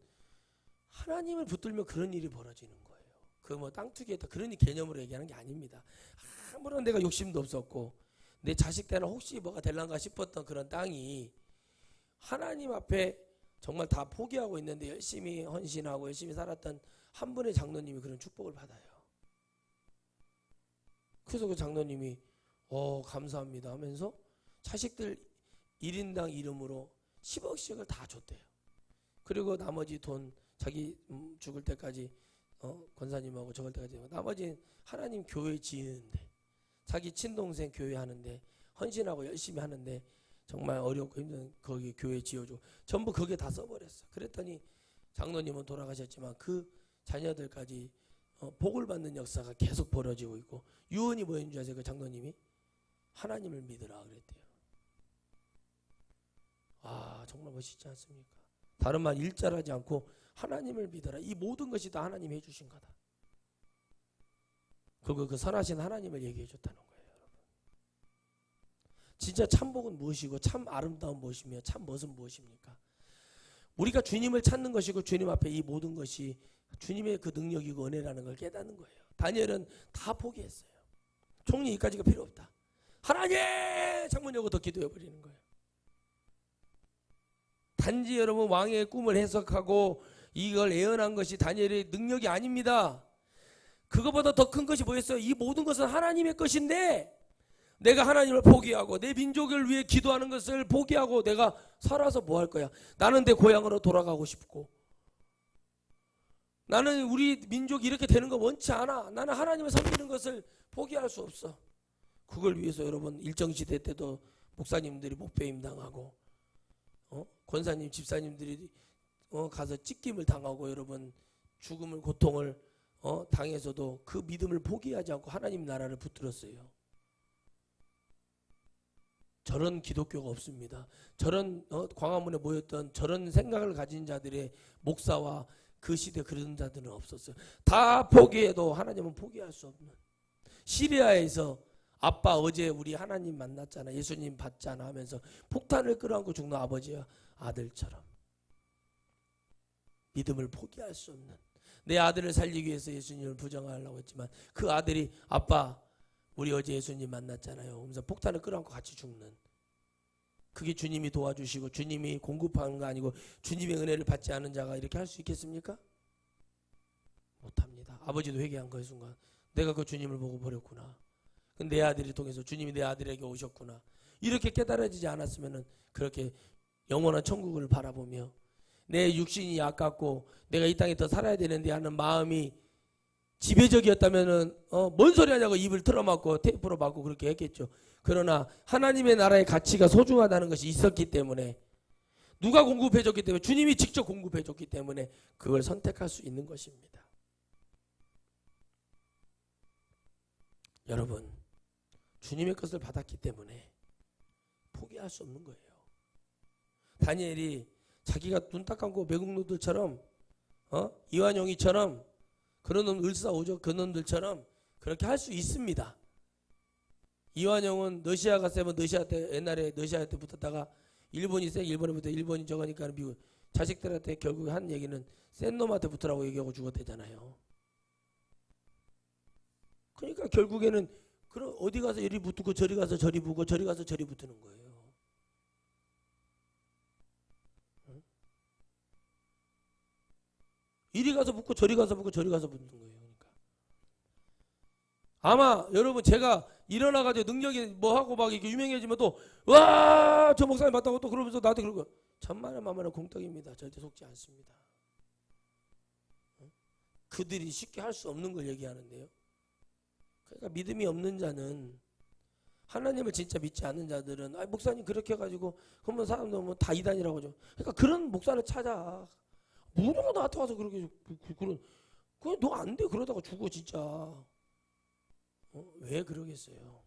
[SPEAKER 1] 하나님을 붙들면 그런 일이 벌어지는 거예요. 그 뭐 땅 투기했다 그런 개념으로 얘기하는 게 아닙니다. 아무런 내가 욕심도 없었고 내 자식 때는 혹시 뭐가 될란가 싶었던 그런 땅이 하나님 앞에 정말 다 포기하고 있는데 열심히 헌신하고 열심히 살았던 한 분의 장로님이 그런 축복을 받아요. 그래서 그 장로님이 감사합니다 하면서 자식들 1인당 이름으로 10억씩을 다 줬대요. 그리고 나머지 돈 자기 죽을 때까지 권사님하고 저걸 때가 되면 나머지 하나님 교회 지으는데 자기 친동생 교회 하는데 헌신하고 열심히 하는데 정말 어렵고 힘든 거기 교회 지어주고 전부 그게 다 써버렸어. 그랬더니 장로님은 돌아가셨지만 그 자녀들까지 복을 받는 역사가 계속 벌어지고 있고 유언이 뭐인 줄 아세요? 그 장로님이 하나님을 믿으라 그랬대요. 아 정말 멋있지 않습니까? 다른 말 일절하지 않고 하나님을 믿어라. 이 모든 것이 다 하나님이 해주신 거다. 그리고 그 선하신 하나님을 얘기해 줬다는 거예요. 여러분. 진짜 참복은 무엇이고 참 아름다운 무엇이며 참 멋은 무엇입니까? 우리가 주님을 찾는 것이고 주님 앞에 이 모든 것이 주님의 그 능력이고 은혜라는 걸 깨닫는 거예요. 다니엘은 다 포기했어요. 총리 이까지가 필요 없다. 하나님! 창문 열고 더 기도해 버리는 거예요. 단지 여러분 왕의 꿈을 해석하고 이걸 예언한 것이 다니엘의 능력이 아닙니다. 그거보다 더 큰 것이 뭐였어요? 이 모든 것은 하나님의 것인데 내가 하나님을 포기하고 내 민족을 위해 기도하는 것을 포기하고 내가 살아서 뭐 할 거야? 나는 내 고향으로 돌아가고 싶고 나는 우리 민족이 이렇게 되는 거 원치 않아. 나는 하나님을 섬기는 것을 포기할 수 없어. 그걸 위해서 여러분 일정시대 때도 목사님들이 목배임 당하고 권사님 집사님들이 가서 찢김을 당하고 여러분 죽음을 고통을 당해서도 그 믿음을 포기하지 않고 하나님 나라를 붙들었어요. 저런 기독교가 없습니다. 저런 광화문에 모였던 저런 생각을 가진 자들의 목사와 그 시대 그런 자들은 없었어요. 다 포기해도 하나님은 포기할 수 없는. 시리아에서 아빠 어제 우리 하나님 만났잖아. 예수님 봤잖아 하면서 폭탄을 끌어안고 죽는 아버지와 아들처럼 믿음을 포기할 수 없는. 내 아들을 살리기 위해서 예수님을 부정하려고 했지만 그 아들이 아빠 우리 어제 예수님 만났잖아요. 그래서 폭탄을 끌어안고 같이 죽는. 그게 주님이 도와주시고 주님이 공급하는 거 아니고 주님의 은혜를 받지 않은 자가 이렇게 할 수 있겠습니까? 못합니다. 아버지도 회개한 그 순간 내가 그 주님을 보고 버렸구나. 내 아들이 통해서 주님이 내 아들에게 오셨구나. 이렇게 깨달아지지 않았으면 그렇게 영원한 천국을 바라보며 내 육신이 아깝고 내가 이 땅에 더 살아야 되는데 하는 마음이 지배적이었다면은 뭔 소리 하냐고 입을 틀어막고 테이프로 막고 그렇게 했겠죠. 그러나 하나님의 나라의 가치가 소중하다는 것이 있었기 때문에 누가 공급해줬기 때문에 주님이 직접 공급해줬기 때문에 그걸 선택할 수 있는 것입니다. 여러분 주님의 것을 받았기 때문에 포기할 수 없는 거예요. 다니엘이 자기가 눈 딱 감고 매국노들처럼 이완용이처럼 그런 놈 을사오적 그 놈들처럼 그렇게 할 수 있습니다. 이완용은 러시아가 세면 러시아 때 옛날에 러시아 때 붙었다가 일본이 세 일본에 붙어 일본이 저거니까 미국 자식들한테 결국에 한 얘기는 센 놈한테 붙으라고 얘기하고 죽었대잖아요. 그러니까 결국에는 그럼 어디 가서 이리 붙고 저리 가서 저리 붙고 저리 가서 저리 붙는 거예요. 이리 가서 붙고 저리 가서 붙고 저리 가서 붙는 거예요. 그러니까 아마 여러분 제가 일어나가지고 능력이 뭐하고 막 이렇게 유명해지면 또 와 저 목사님 봤다고 또 그러면서 나한테 그러고 천만의 만만의 공덕입니다. 절대 속지 않습니다. 그들이 쉽게 할 수 없는 걸 얘기하는데요. 그러니까 믿음이 없는 자는 하나님을 진짜 믿지 않는 자들은 목사님 그렇게 해가지고 그러면 사람들 뭐 다 이단이라고 하죠. 그러니까 그런 목사를 찾아. 뭐라고 나한테 와서 그렇게 그런 너 안 돼 그러다가 죽어 진짜. 왜 그러겠어요?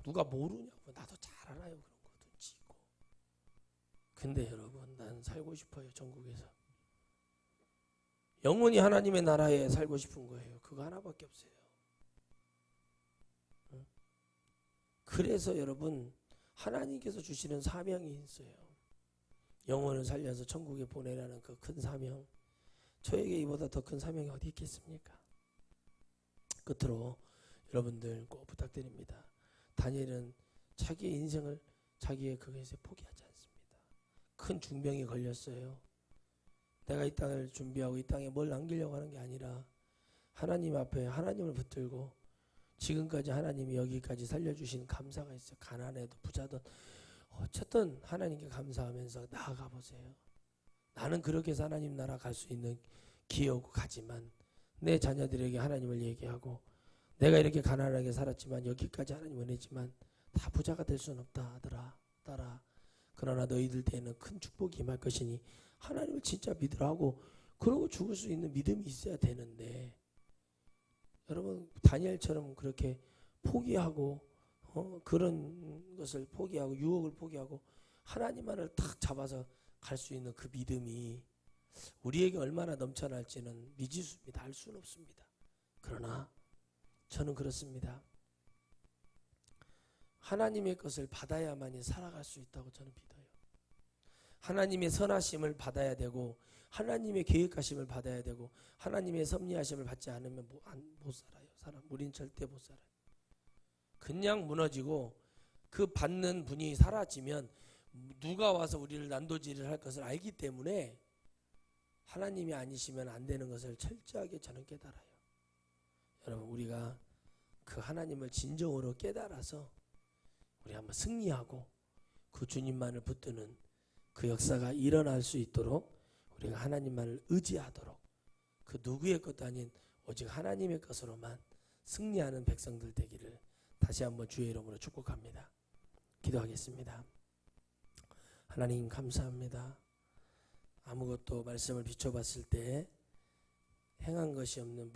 [SPEAKER 1] 누가 모르냐고. 나도 잘 알아요 그런 거 눈치 있고. 근데 여러분 난 살고 싶어요 천국에서. 영원히 하나님의 나라에 살고 싶은 거예요. 그거 하나밖에 없어요. 그래서 여러분 하나님께서 주시는 사명이 있어요. 영혼을 살려서 천국에 보내라는 그 큰 사명. 저에게 이보다 더 큰 사명이 어디 있겠습니까? 끝으로 여러분들 꼭 부탁드립니다. 다니엘은 자기의 인생을 자기의 그것에 포기하지 않습니다. 큰 중병이 걸렸어요. 내가 이 땅을 준비하고 이 땅에 뭘 남기려고 하는 게 아니라 하나님 앞에 하나님을 붙들고 지금까지 하나님이 여기까지 살려주신 감사가 있어요. 가난해도 부자든 어쨌든 하나님께 감사하면서 나아가 보세요. 나는 그렇게 해서 하나님 나라 갈 수 있는 기회고 가지만 내 자녀들에게 하나님을 얘기하고 내가 이렇게 가난하게 살았지만 여기까지 하나님 은혜지만 다 부자가 될 수는 없다 아들아 딸아. 그러나 너희들 때에는 큰 축복이 임할 것이니 하나님을 진짜 믿으라고 그러고 죽을 수 있는 믿음이 있어야 되는데 여러분 다니엘처럼 그렇게 포기하고 그런 것을 포기하고 유혹을 포기하고 하나님만을 탁 잡아서 갈 수 있는 그 믿음이 우리에게 얼마나 넘쳐날지는 미지수입니다. 알 수는 없습니다. 그러나 저는 그렇습니다. 하나님의 것을 받아야만이 살아갈 수 있다고 저는 믿어요. 하나님의 선하심을 받아야 되고 하나님의 계획하심을 받아야 되고 하나님의 섭리하심을 받지 않으면 못 살아요. 우린 절대 못 살아요. 그냥 무너지고 그 받는 분이 사라지면 누가 와서 우리를 난도질을 할 것을 알기 때문에 하나님이 아니시면 안 되는 것을 철저하게 저는 깨달아요. 여러분 우리가 그 하나님을 진정으로 깨달아서 우리 한번 승리하고 그 주님만을 붙드는 그 역사가 일어날 수 있도록 우리가 하나님만을 의지하도록 그 누구의 것도 아닌 오직 하나님의 것으로만 승리하는 백성들 되기를 다시 한번 주의 이름으로 축복합니다. 기도하겠습니다. 하나님 감사합니다. 아무것도 말씀을 비춰봤을 때 행한 것이 없는